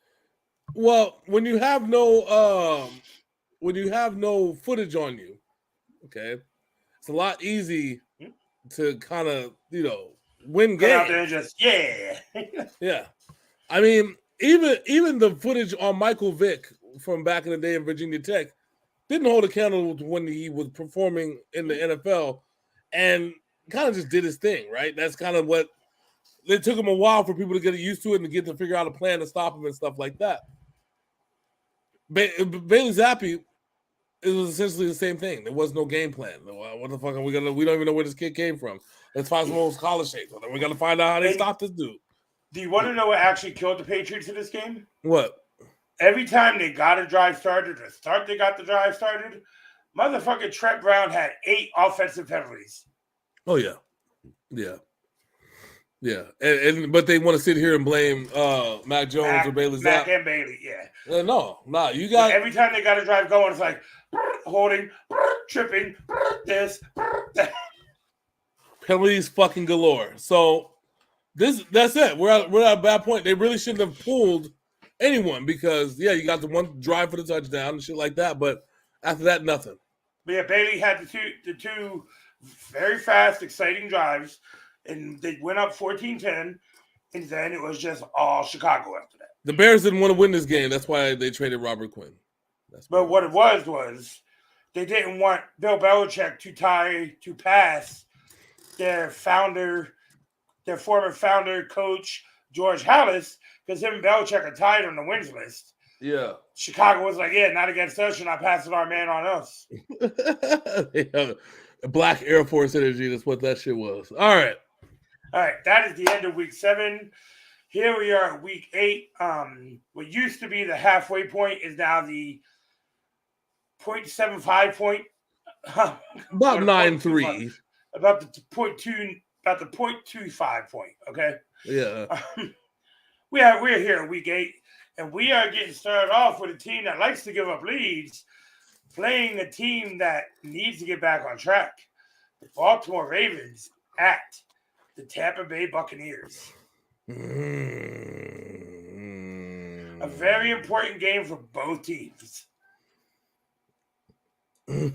Well, when you have no footage on you, okay, it's a lot easy to kind of win games. Out there and just yeah. I mean, even the footage on Michael Vick from back in the day in Virginia Tech didn't hold a candle to when he was performing in the NFL, and kind of just did his thing, right? That's kind of what. It took him a while for people to get used to it and get to figure out a plan to stop him and stuff like that. Bailey Zappi, it was essentially the same thing. There was no game plan. What the fuck are we gonna? We don't even know where this kid came from. Let's find some old college shapes. We got to find out how they stopped this dude. Do you want to know what actually killed the Patriots in this game? What? Every time they got a drive started, they got the drive started, motherfucking Trent Brown had 8 offensive penalties. Oh yeah. But they want to sit here and blame Mac Jones or Bailey Zappi. Mac and Bailey, yeah. No, you got. Every time they got a drive going, it's like holding, tripping, this, that. Penalties fucking galore. So that's it. We're at a bad point. They really shouldn't have pulled anyone because you got the one drive for the touchdown and shit like that. But after that, nothing. But yeah, Bailey had the two very fast, exciting drives. And they went up 14-10, and then it was just all Chicago after that. The Bears didn't want to win this game. That's why they traded Robert Quinn. But what it was they didn't want Bill Belichick to pass their former founder, coach, George Halas, because him and Belichick are tied on the wins list. Yeah. Chicago was like, not against us. You're not passing our man on us. Black Air Force energy. That's what that shit was. All right. That is the end of week 7. Here we are at week 8. What used to be the halfway point is now the 0.75 point. About or the 0.25 9-3. about the 0.25 point. Okay. Yeah. We're here at week 8, and we are getting started off with a team that likes to give up leads, playing a team that needs to get back on track. The Baltimore Ravens at the Tampa Bay Buccaneers. A very important game for both teams. I'm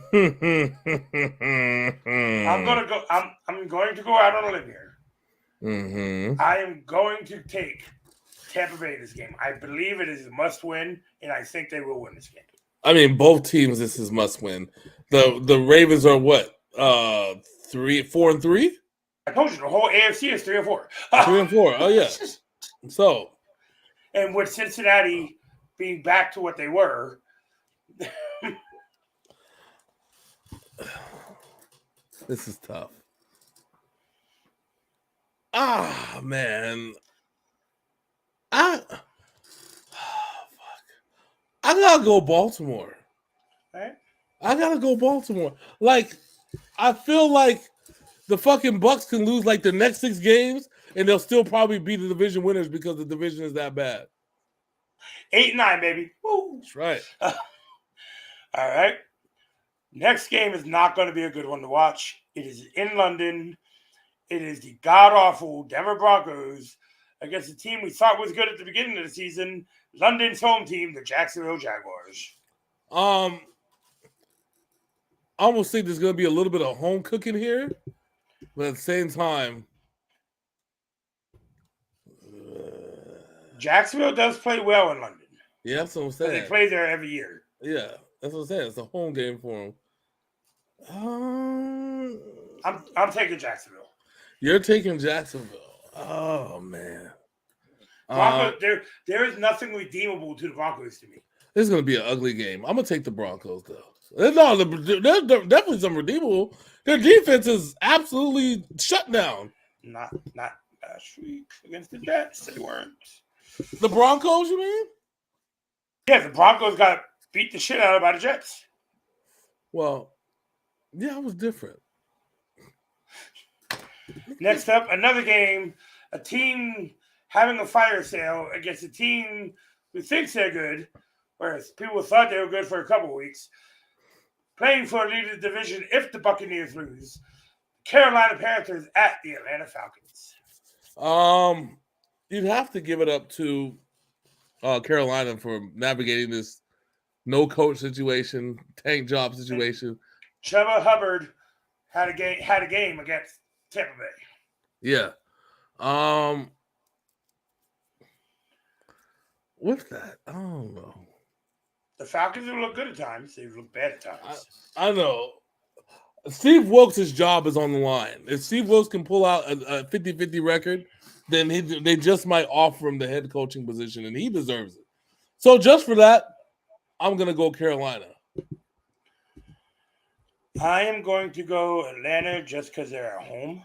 going to go out on a limb here. I am going to take Tampa Bay this game. I believe it is a must win, and I think they will win this game. I mean, both teams. This is must win. The Ravens are what? 4-3. I told you the whole AFC is 3-4. 3-4. Oh yeah. So, and with Cincinnati being back to what they were, this is tough. Man. Fuck. I gotta go Baltimore. right? I gotta go Baltimore. Like, I feel like the fucking Bucks can lose like the next 6 games, and they'll still probably be the division winners because the division is that bad. 8-9, baby. Woo. That's right. All right. Next game is not going to be a good one to watch. It is in London. It is the god-awful Denver Broncos against a team we thought was good at the beginning of the season, London's home team, the Jacksonville Jaguars. I almost think there's going to be a little bit of home cooking here, but at the same time, Jacksonville does play well in London. Yeah, that's what I'm saying. They play there every year. Yeah, that's what I'm saying. It's a home game for them. I'm taking Jacksonville. You're taking Jacksonville. Oh man. Broncos, there is nothing redeemable to the Broncos to me. This is going to be an ugly game. I'm going to take the Broncos, though. No, there's definitely some redeemable. Their defense is absolutely shut down. Not last week against the Jets. They weren't. The Broncos, you mean? Yeah, the Broncos got beat the shit out of by the Jets. Well, yeah, it was different. Next up, another game. A team having a fire sale against a team who thinks they're good, whereas people thought they were good for a couple of weeks. Playing for a lead of the division if the Buccaneers lose. Carolina Panthers at the Atlanta Falcons. You'd have to give it up to Carolina for navigating this no coach situation, tank job situation. Trevor Hubbard had a game against Tampa Bay. Yeah. With that, I don't know. The Falcons will look good at times. They look bad at times. I know. Steve Wilkes' job is on the line. If Steve Wilkes can pull out a 50-50 record, then they just might offer him the head coaching position, and he deserves it. So just for that, I'm going to go Carolina. I am going to go Atlanta just because they're at home.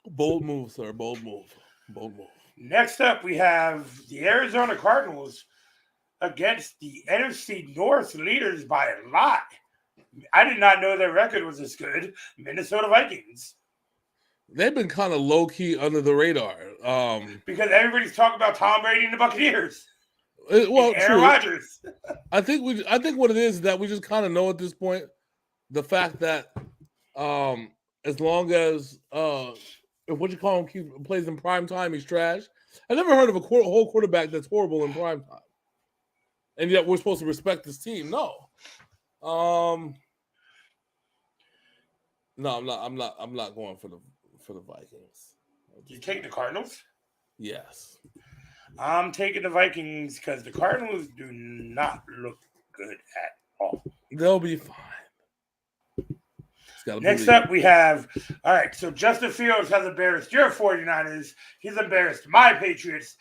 Bold move, sir. Bold move. Bold move. Next up, we have the Arizona Cardinals against the NFC North leaders by a lot. I did not know their record was this good. Minnesota Vikings. They've been kind of low-key under the radar. Because everybody's talking about Tom Brady and the Buccaneers. Well, Aaron Rodgers. I think what it is that we just kind of know at this point the fact that as long as plays in prime time, he's trash. I never heard of a whole quarterback that's horrible in prime time, and yet we're supposed to respect this team. No, no, I'm not going for the Vikings. You take the Cardinals? Yes. I'm taking the Vikings because the Cardinals do not look good at all. They'll be fine. Next up, we have, all right, so Justin Fields has embarrassed your 49ers. He's embarrassed my Patriots.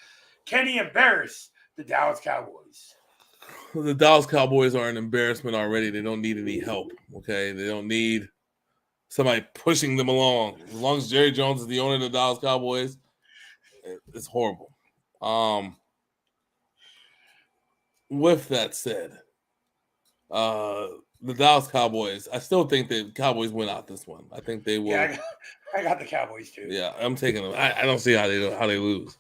Can he embarrass the Dallas Cowboys? The Dallas Cowboys are an embarrassment already. They don't need any help, okay? They don't need somebody pushing them along. As long as Jerry Jones is the owner of the Dallas Cowboys, It's horrible. With that said, the Dallas Cowboys. I still think the Cowboys win out this one. I think they will. Yeah, I got the Cowboys too. Yeah, I'm taking them. I don't see how they lose.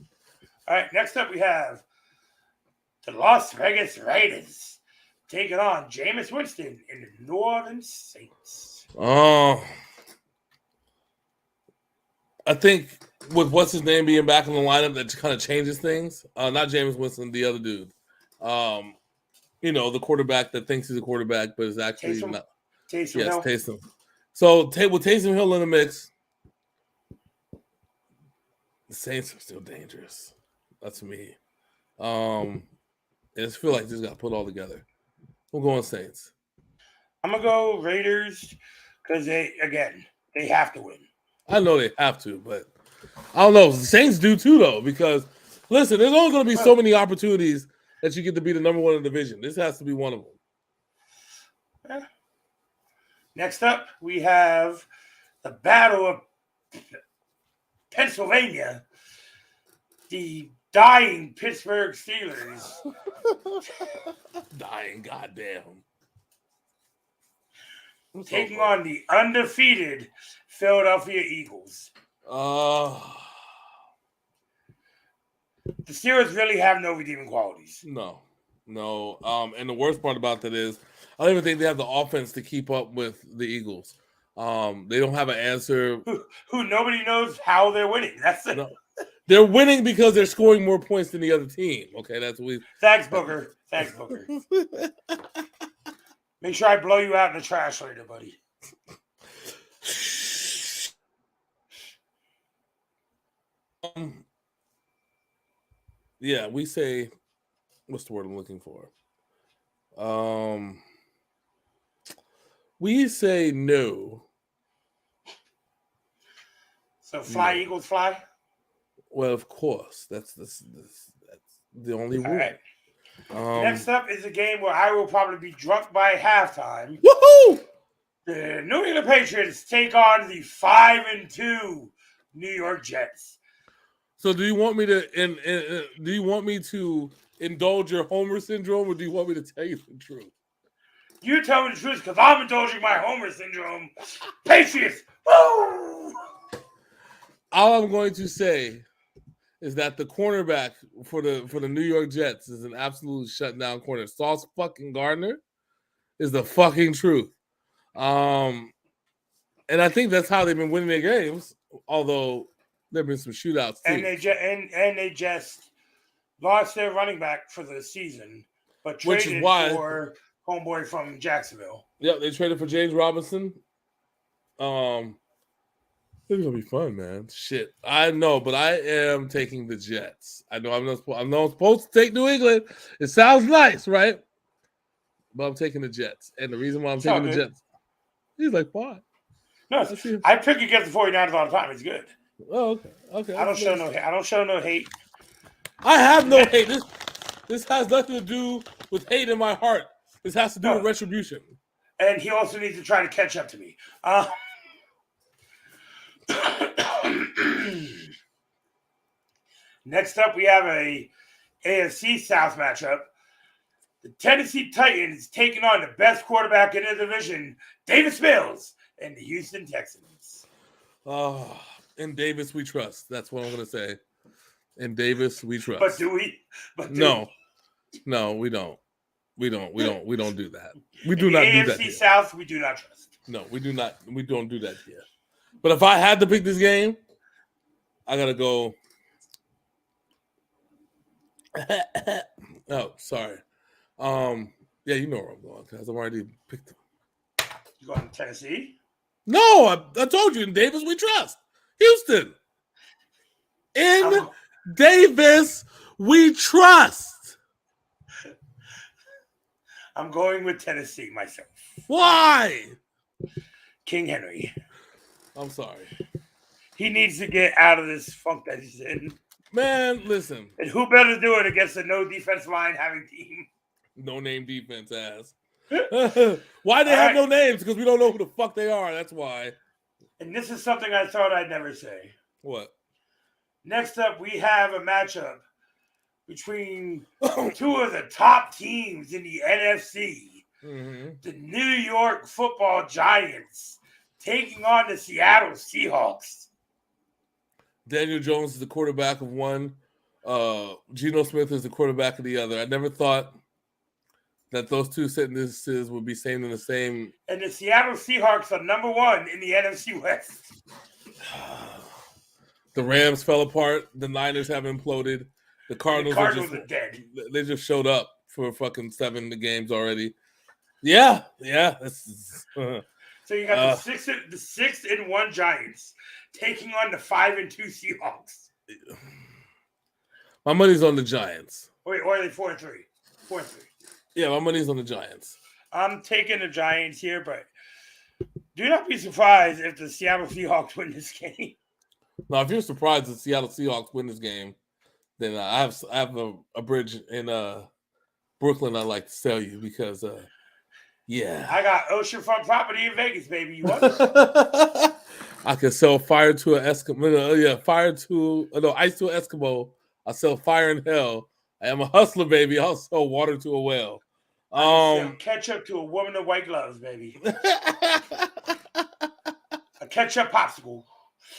All right, next up we have the Las Vegas Raiders taking on Jameis Winston and the New Orleans Saints. I think with what's his name being back in the lineup, that kind of changes things. Not Jameis Winston, the other dude. The quarterback that thinks he's a quarterback, but is actually Taysom? not. Taysom Yes, Hill? Taysom. So with Taysom Hill in the mix, the Saints are still dangerous. That's me. I just feel like they just got put all together. I'm going Saints. I'm gonna go Raiders because they have to win. I know they have to, but I don't know. The Saints do too, though, because listen, there's only going to be so many opportunities that you get to be the number one in the division. This has to be one of them. Yeah. Next up, we have the Battle of Pennsylvania, the dying Pittsburgh Steelers. Dying, goddamn. Taking on the undefeated Philadelphia Eagles. The Steelers really have no redeeming qualities. No. And the worst part about that is I don't even think they have the offense to keep up with the Eagles. They don't have an answer. Who nobody knows how they're winning. That's it. No. They're winning because they're scoring more points than the other team. Okay, that's what we. Thanks, Booker. Make sure I blow you out in the trash later, buddy. Yeah, we say, what's the word I'm looking for? We say no. So fly, no. Eagles fly? Well, of course. That's the only rule. Right. Next up is a game where I will probably be drunk by halftime. Woohoo! The New England Patriots take on the 5-2 New York Jets. So, do you want me to indulge your Homer syndrome, or do you want me to tell you the truth? You tell me the truth, because I'm indulging my Homer syndrome. Patriots, woo! All I'm going to say is that the cornerback for the New York Jets is an absolute shutdown corner. Sauce fucking Gardner is the fucking truth. And I think that's how they've been winning their games, although there have been some shootouts too. And they just lost their running back for the season, but traded for homeboy from Jacksonville. Yeah, they traded for James Robinson. It's gonna be fun, man. Shit, I know, but I am taking the Jets. I know I'm not supposed to take New England. It sounds nice, right? But I'm taking the Jets, and the reason why I'm taking the Jets, he's like, why? No, I pick against the 49ers all the time. It's good. Oh, okay. I don't show no hate. I have no hate. This has nothing to do with hate in my heart. This has to do with retribution. And he also needs to try to catch up to me. Next up, we have a AFC South matchup. The Tennessee Titans taking on the best quarterback in the division, Davis Mills, and the Houston Texans. In Davis we trust. That's what I'm going to say. In Davis we trust. But do we? No, we don't. We don't do that. We do not do that. AFC South, we do not trust. No, we do not. We don't do that here. But if I had to pick this game, I gotta go. Oh, sorry. Yeah, you know where I'm going because I've already picked them. You going to Tennessee? No, I told you in Davis we trust. Houston. In Davis we trust. I'm going with Tennessee myself. Why? King Henry. I'm sorry. He needs to get out of this funk that he's in. Man, listen. And who better to do it against a no defense line having team? No name defense ass. Why they have no names? Because we don't know who the fuck they are. That's why. And this is something I thought I'd never say. What? Next up, we have a matchup between two of the top teams in the NFC. Mm-hmm. The New York Football Giants taking on the Seattle Seahawks. Daniel Jones is the quarterback of one. Geno Smith is the quarterback of the other. I never thought that those two sentences would be saying in the same. And the Seattle Seahawks are number one in the NFC West. The Rams fell apart. The Niners have imploded. The Cardinals are dead. They just showed up for fucking 7 games already. Yeah. So you got the 6-1 Giants taking on the 5-2 Seahawks. My money's on the Giants. Wait, or are they 4-3? 4-3. Yeah, my money's on the Giants. I'm taking the Giants here, but do not be surprised if the Seattle Seahawks win this game. Now, if you're surprised that Seattle Seahawks win this game, then I have a bridge in Brooklyn I'd like to sell you because, yeah. I got oceanfront property in Vegas, baby. You want it? I can sell fire to an Eskimo. Ice to an Eskimo. I sell fire in hell. I am a hustler, baby. I'll sell water to a well. I sell ketchup to a woman in white gloves, baby. A ketchup popsicle.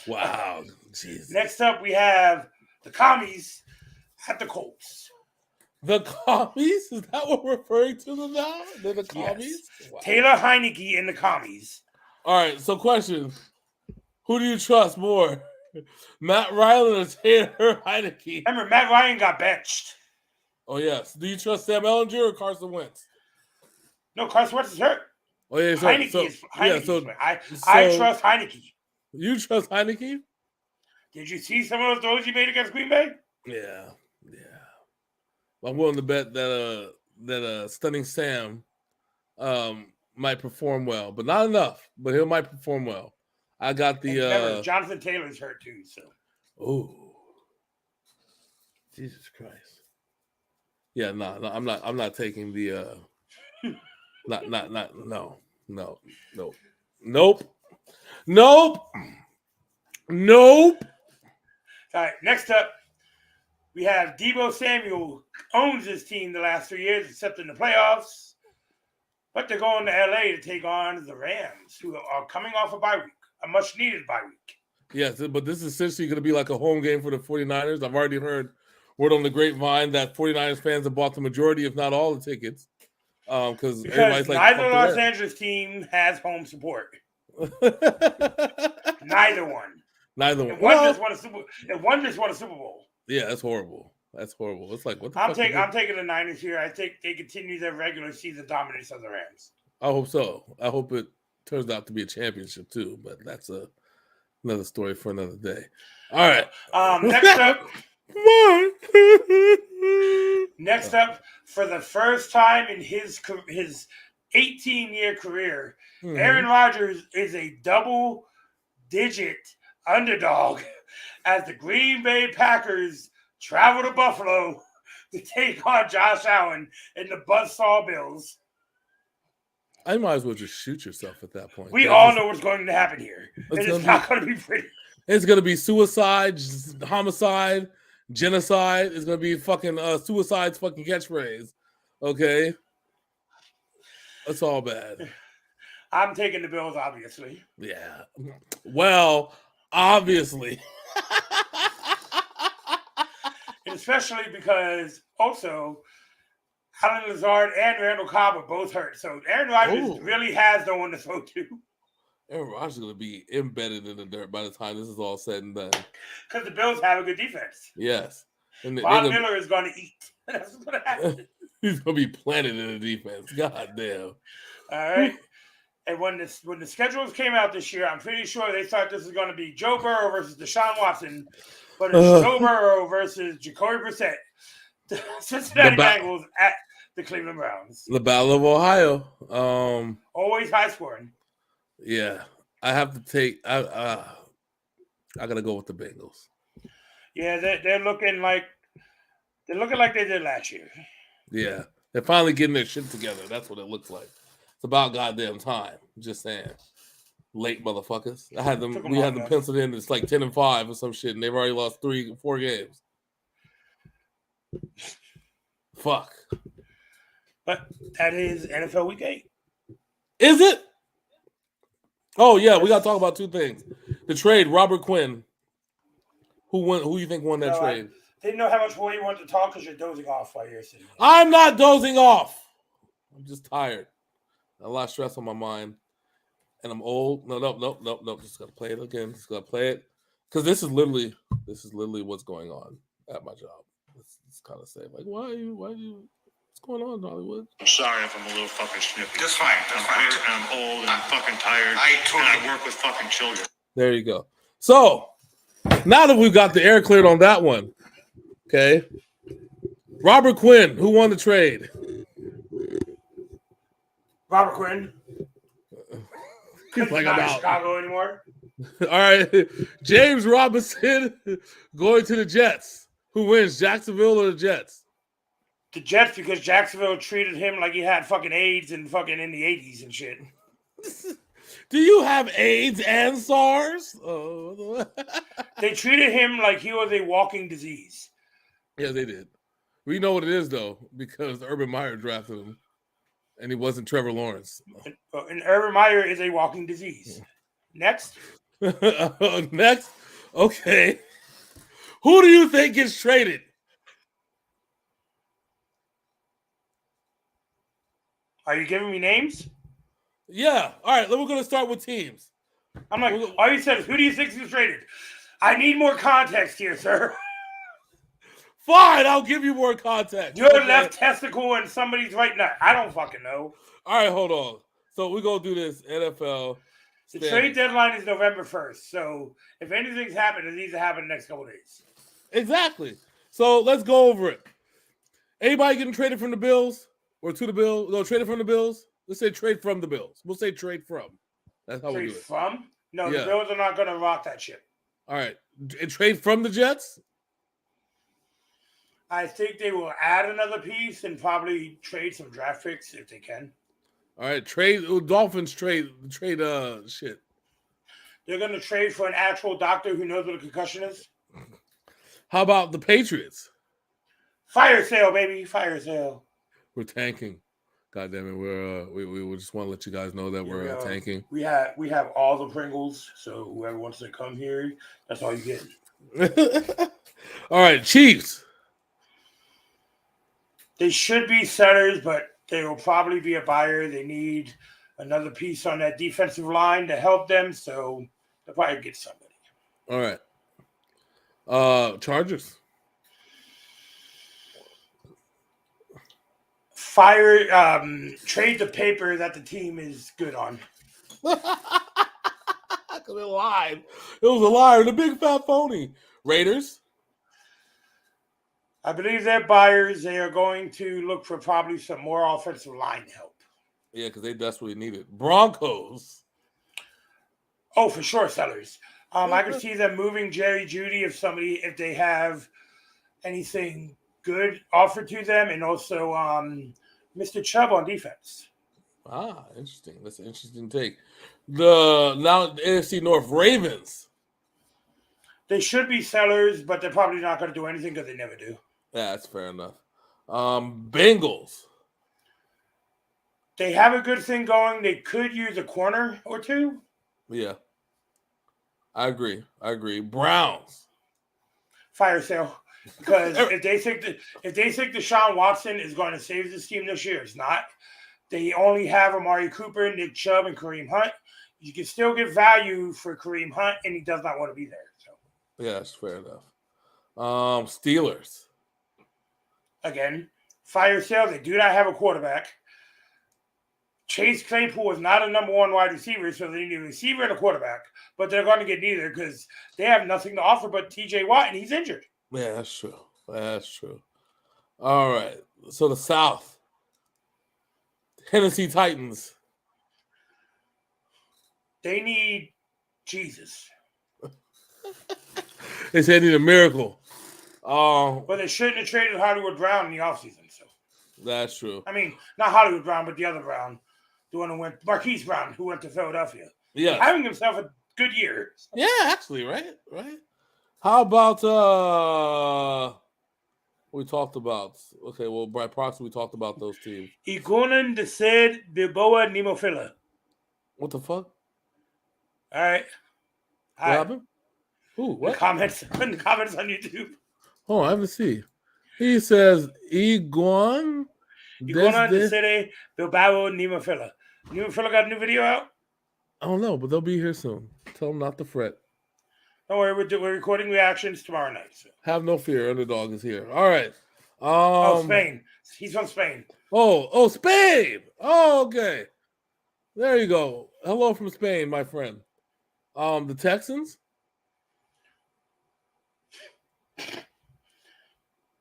Wow. Jesus. Next up, we have the Commies at the Colts. The Commies? Is that what we're referring to them now? They're the Commies? Yes. Wow. Taylor Heineke and the Commies. All right, so question. Who do you trust more? Matt Ryan or Taylor Heineke? Remember, Matt Ryan got benched. Oh, yes. Do you trust Sam Ellinger or Carson Wentz? No, Carson Wentz is hurt. Oh, yeah. Heineke I trust Heineke. You trust Heineke? Did you see some of those throws he made against Green Bay? Yeah. I'm willing to bet that Stunning Sam might perform well, but not enough. But he might perform well. I got the Jonathan Taylor's hurt too. So. Oh, Jesus Christ! Yeah, no, I'm not taking the nope. All right, next up, we have Deebo Samuel owns his team the last 3 years, except in the playoffs. But they're going to LA to take on the Rams, who are coming off a bye week, a much-needed bye week. Yes, but this is essentially going to be like a home game for the 49ers. I've already heard word on the grapevine that 49ers fans have bought the majority, if not all, the tickets. Because everybody's like, neither Los Angeles team has home support. Neither one. And one just won a Super Bowl. Yeah, that's horrible. It's like, what the fuck? I'm taking the Niners here. I think they continue their regular season dominance of the Rams. I hope so. I hope it turns out to be a championship too, but that's another story for another day. All right. Next up. Next up, for the first time in his 18-year career, Aaron Rodgers is a double-digit underdog as the Green Bay Packers travel to Buffalo to take on Josh Allen and the Buzzsaw Bills. I might as well just shoot yourself at that point. We all know what's going to happen here. It's not going to be pretty. It's going to be suicide, homicide, genocide. It's going to be fucking suicide's fucking catchphrase. Okay? That's all bad. I'm taking the Bills, obviously. Yeah. Well, obviously. Especially because also Alan Lazard and Randall Cobb are both hurt. So Aaron Rodgers really has no one to throw to. Aaron Rodgers is going to be embedded in the dirt by the time this is all said and done. Because the Bills have a good defense. Yes. And Von Miller is going to eat. That's what's going to happen. He's going to be planted in the defense. God damn. All right. And when the schedules came out this year, I'm pretty sure they thought this was going to be Joe Burrow versus Deshaun Watson. But it's Joe Burrow versus Jacoby Brissett. The Cincinnati Bengals at the Cleveland Browns. The Battle of Ohio. Always high scoring. Yeah. I have to take I gotta go with the Bengals. Yeah, they're looking like they did last year. Yeah. They're finally getting their shit together. That's what it looks like. It's about goddamn time. Just saying. Late motherfuckers. I had them. Took 'em We long had them enough. penciled in. It's like 10-5 or some shit, and they've already lost 4 games. Fuck. But that is NFL Week 8. Is it? Oh yeah, we got to talk about two things. The trade, Robert Quinn. Who won? Who you think won that No, I trade? didn't know how much more you wanted to talk because you're dozing off while you're sitting there. I'm not dozing off. I'm just tired. A lot of stress on my mind, and I'm old. No. Just gotta play it again. Just gotta play it because this is literally what's going on at my job. It's kind of say like, why are you? What's going on, Hollywood? I'm sorry if I'm a little fucking snippy. That's fine. I'm old and I'm fucking tired. And I work with fucking children. There you go. So now that we've got the air cleared on that one, okay. Robert Quinn, who won the trade? Robert Quinn. He's like, I'm not in out. Chicago anymore. All right. James Robinson going to the Jets. Who wins, Jacksonville or the Jets? The Jets, because Jacksonville treated him like he had fucking AIDS and fucking in the 80s and shit. Do you have AIDS and SARS? Oh. They treated him like he was a walking disease. Yeah, they did. We know what it is, though, because Urban Meyer drafted him, and he wasn't Trevor Lawrence. And Urban Meyer is a walking disease. Next. Next. Okay. Who do you think gets traded? Are you giving me names? Yeah. All right. Then we're going to start with teams. I'm like, all you said is, who do you think is traded? I need more context here, sir. Fine. I'll give you more context. Your left testicle and somebody's right nut. I don't fucking know. All right. Hold on. So we're going to do this NFL. The trade deadline is November 1st. So if anything's happened, it needs to happen in the next couple of days. Exactly. So let's go over it. Anybody getting traded from the Bills or to the Bills? No, traded from the Bills. Let's say trade from the Bills. We'll say trade from. That's how we do it. From? No, Yeah. The Bills are not going to rock that shit. All right. And trade from the Jets? I think they will add another piece and probably trade some draft picks if they can. All right. Dolphins trade shit. They're going to trade for an actual doctor who knows what a concussion is. How about the Patriots? Fire sale, baby. Fire sale. We're tanking. God damn it. We just want to let you guys know that we're tanking. We have all the Pringles, so whoever wants to come here, that's all you get. All right, Chiefs. They should be sellers, but they will probably be a buyer. They need another piece on that defensive line to help them, so they'll probably get somebody. All right. Chargers. Trade the paper that the team is good on. Because they lied. It was a liar. The big fat phony. Raiders. I believe they're buyers. They are going to look for probably some more offensive line help. Yeah, because they desperately need it. Broncos. Oh, for sure, sellers. I can see them moving Jerry Jeudy if they have anything good offered to them, and also Mr. Chubb on defense. Ah, interesting. That's an interesting take. The AFC North Ravens. They should be sellers, but they're probably not going to do anything because they never do. Yeah, that's fair enough. Bengals. They have a good thing going. They could use a corner or two. Yeah. I agree. Browns. Fire sale. Because if they think Deshaun Watson is going to save this team this year, it's not. They only have Amari Cooper, Nick Chubb, and Kareem Hunt. You can still get value for Kareem Hunt, and he does not want to be there. So yeah, that's fair enough. Steelers. Again, fire sale. They do not have a quarterback. Chase Claypool is not a number one wide receiver, so they need a receiver and a quarterback. But they're going to get neither because they have nothing to offer but T.J. Watt, and he's injured. Yeah, that's true. All right. So the South. Tennessee Titans. They need Jesus. They said they need a miracle. But they shouldn't have traded Hollywood Brown in the offseason. So that's true. I mean, not Hollywood Brown, but the other Brown. The one who went, Marquise Brown, who went to Philadelphia. Yes. having himself a good year. Yeah, actually, right? How about we talked about? Okay, well, by proxy, we talked about those teams. Iguanan de Sid Bilboa Nemophila. What the fuck? All right. What happened? Who? In the What? comments on YouTube. Oh, I haven't seen. He says Iguan. Iguanan de Sid Bilbao Nemophila. Nemophila got a new video out? I don't know, but they'll be here soon. Tell them not to fret. Don't worry, we're recording reactions tomorrow night. So. Have no fear. Underdog is here. All right. Spain. He's from Spain. Oh, Spain. Oh, okay. There you go. Hello from Spain, my friend. The Texans.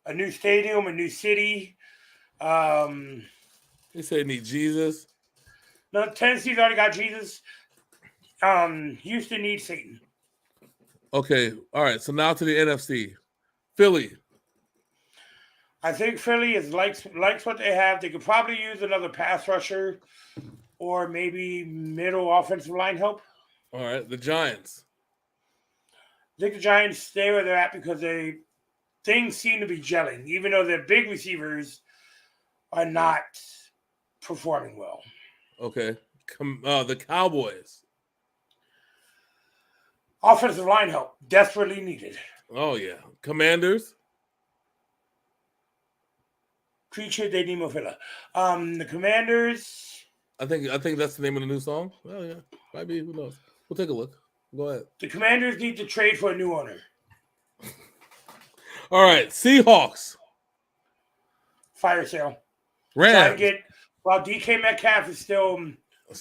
A new stadium, a new city. They say need Jesus. No, Tennessee's already got Jesus. Houston needs Satan. Okay. All right. So now to the NFC. Philly. I think Philly likes what they have. They could probably use another pass rusher or maybe middle offensive line help. All right. The Giants. I think the Giants stay where they're at because things seem to be gelling, even though their big receivers are not performing well. Okay. The Cowboys. Offensive line help, desperately needed. Oh, yeah. Commanders. Creature de Nemophila. The Commanders. I think that's the name of the new song. Oh, yeah. Might be. Who knows? We'll take a look. Go ahead. The Commanders need to trade for a new owner. All right. Seahawks. Fire sale. Rams. While DK Metcalf is still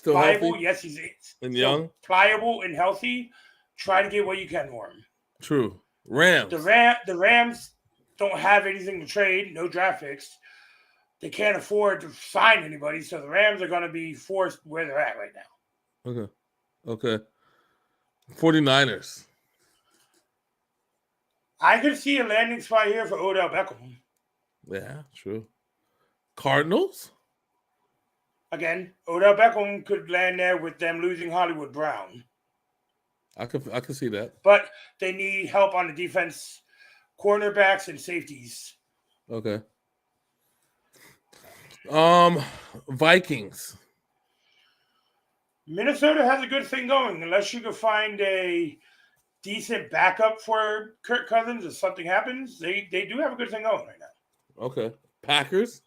pliable, healthy? yes, he's and young, pliable and healthy. Try to get what you can for him. True. Rams. The Rams don't have anything to trade, no draft picks. They can't afford to sign anybody, so the Rams are going to be forced where they're at right now. Okay. 49ers. I could see a landing spot here for Odell Beckham. Yeah, true. Cardinals? Again, Odell Beckham could land there with them losing Hollywood Brown. I could see that. But they need help on the defense, cornerbacks and safeties. Okay. Vikings. Minnesota has a good thing going, unless you can find a decent backup for Kirk Cousins if something happens. They do have a good thing going right now. Okay. Packers.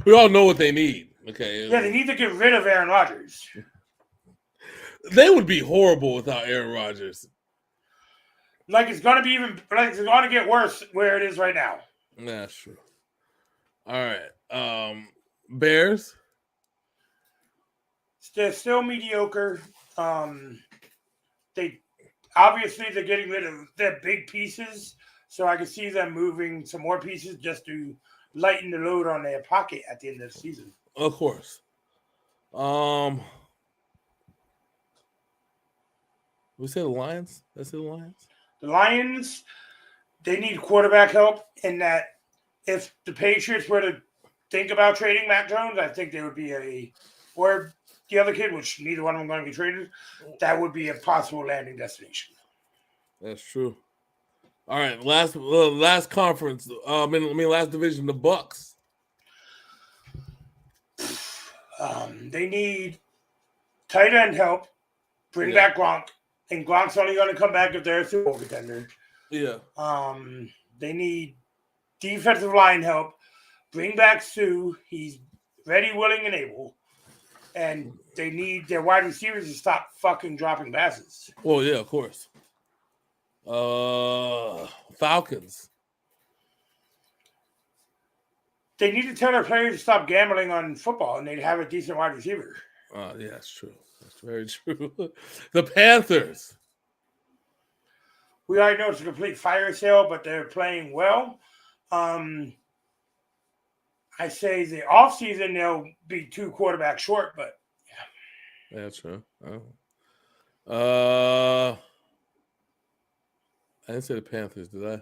We all know what they need. Okay. Yeah, they need to get rid of Aaron Rodgers. They would be horrible without Aaron Rodgers. It's gonna get worse where it is right now. That's true. All right. Bears. They're still mediocre. They're getting rid of their big pieces, so I can see them moving some more pieces just to lighten the load on their pocket at the end of the season. Of course. We say the Lions? That's the Lions? The Lions, they need quarterback help in that if the Patriots were to think about trading Mac Jones, I think there would be or the other kid, which neither one of them going to get traded, that would be a possible landing destination. That's true. All right, last conference. Last division, the Bucks. They need tight end help. Bring back Gronk, and Gronk's only going to come back if they're a Super Bowl contender. Yeah. They need defensive line help. Bring back Sue. He's ready, willing, and able. And they need their wide receivers to stop fucking dropping passes. Well, yeah, of course. Falcons. They need to tell their players to stop gambling on football, and they'd have a decent wide receiver. Yeah, that's true. That's very true. The Panthers. We already know it's a complete fire sale, but they're playing well. I say the offseason they'll be 2 quarterbacks short, but yeah. That's true. I didn't say the Panthers, did I?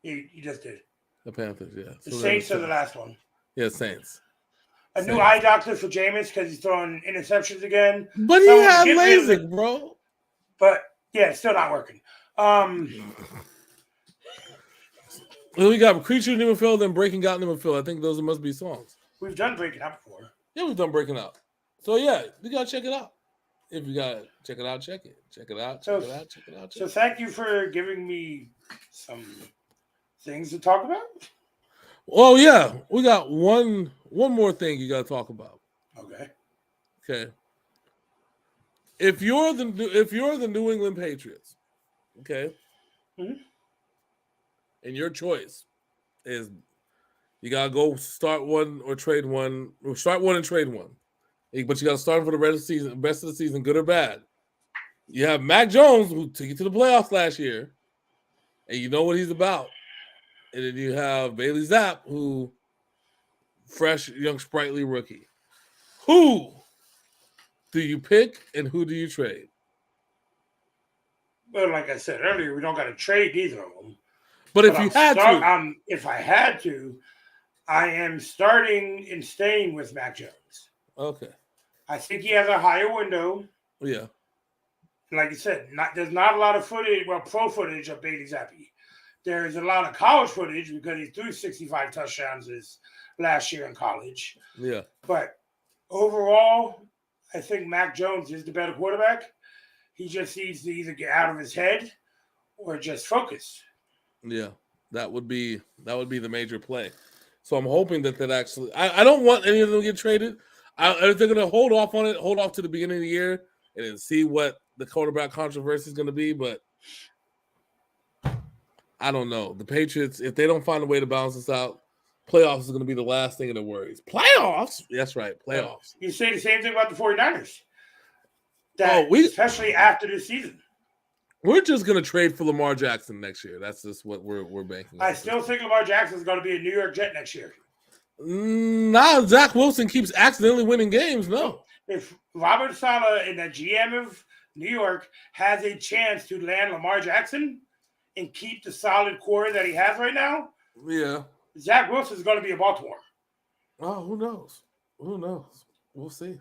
You just did. The Panthers, yeah. The Saints are the last one. Yeah, Saints. A new eye doctor for Jameis because he's throwing interceptions again. But he had LASIK, bro. But yeah, it's still not working. We got Creature Pneumophil, then Breaking Out Pneumophil. I think those must be songs. We've done Breaking Out before. Yeah, we've done Breaking Out. So yeah, you gotta check it out. If you gotta check it out, check it. Check it out. Check it out. Check it out. So thank you for giving me some things to talk about. Oh yeah, we got one more thing you gotta talk about. Okay. If you're the New England Patriots, okay, and your choice is you gotta go start one or trade one, or start one and trade one, but you gotta start for the rest of the season, good or bad. You have Mac Jones, who took you to the playoffs last year, and you know what he's about. And then you have Bailey Zapp, who fresh, young, sprightly rookie. Who do you pick and who do you trade? Well, like I said earlier, we don't got to trade either of them. But if you had to, if I had to, I am starting and staying with Mac Jones. Okay. I think he has a higher window. Yeah. Like you said, there's not a lot of footage, pro footage of Bailey Zappi. There's a lot of college footage because he threw 65 touchdowns his last year in college. Yeah. But overall, I think Mac Jones is the better quarterback. He just needs to either get out of his head or just focus. Yeah, that would be the major play. So I'm hoping that actually, I don't want any of them to get traded. If they're going to hold off on it, hold off to the beginning of the year and then see what the quarterback controversy is going to be. But I don't know. The Patriots, if they don't find a way to balance this out, playoffs is going to be the last thing in their worries. Playoffs? That's right, playoffs. You say the same thing about the 49ers. Especially after this season. We're just going to trade for Lamar Jackson next year. That's just what we're banking on. I still think Lamar Jackson is going to be a New York Jet next year. Nah, Zach Wilson keeps accidentally winning games. No. If Robert Saleh and the GM of New York has a chance to land Lamar Jackson and keep the solid core that he has right now, yeah, Zach Wilson is going to be in Baltimore. Oh, who knows? Who knows? We'll see.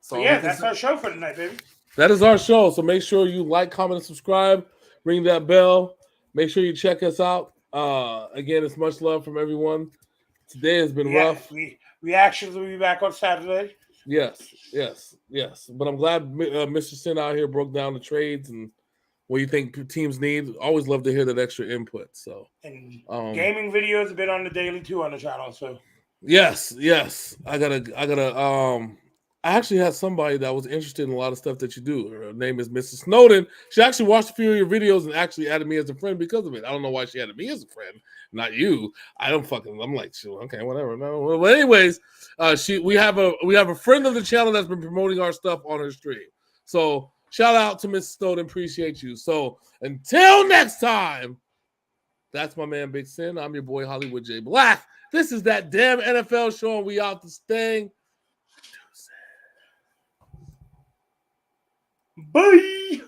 So yeah, that's our show for tonight, baby. That is our show. So make sure you like, comment, and subscribe. Ring that bell. Make sure you check us out. Again, it's much love from everyone. Today has been rough. We actually will be back on Saturday. Yes. But I'm glad Mr. Sin out here broke down the trades and what you think teams need. Always love to hear that extra input. So and gaming videos have been on the daily too on the channel. So yes. I actually had somebody that was interested in a lot of stuff that you do. Her name is Mrs. Snowden. She actually watched a few of your videos and actually added me as a friend because of it. I don't know why she added me as a friend, not you. I'm like, okay, whatever. No. But anyways, we have a friend of the channel that's been promoting our stuff on her stream. So shout out to Mrs. Snowden. Appreciate you. So until next time, that's my man Big Sin. I'm your boy Hollywood J Black. This is that damn NFL show, and we out this thing. Bye.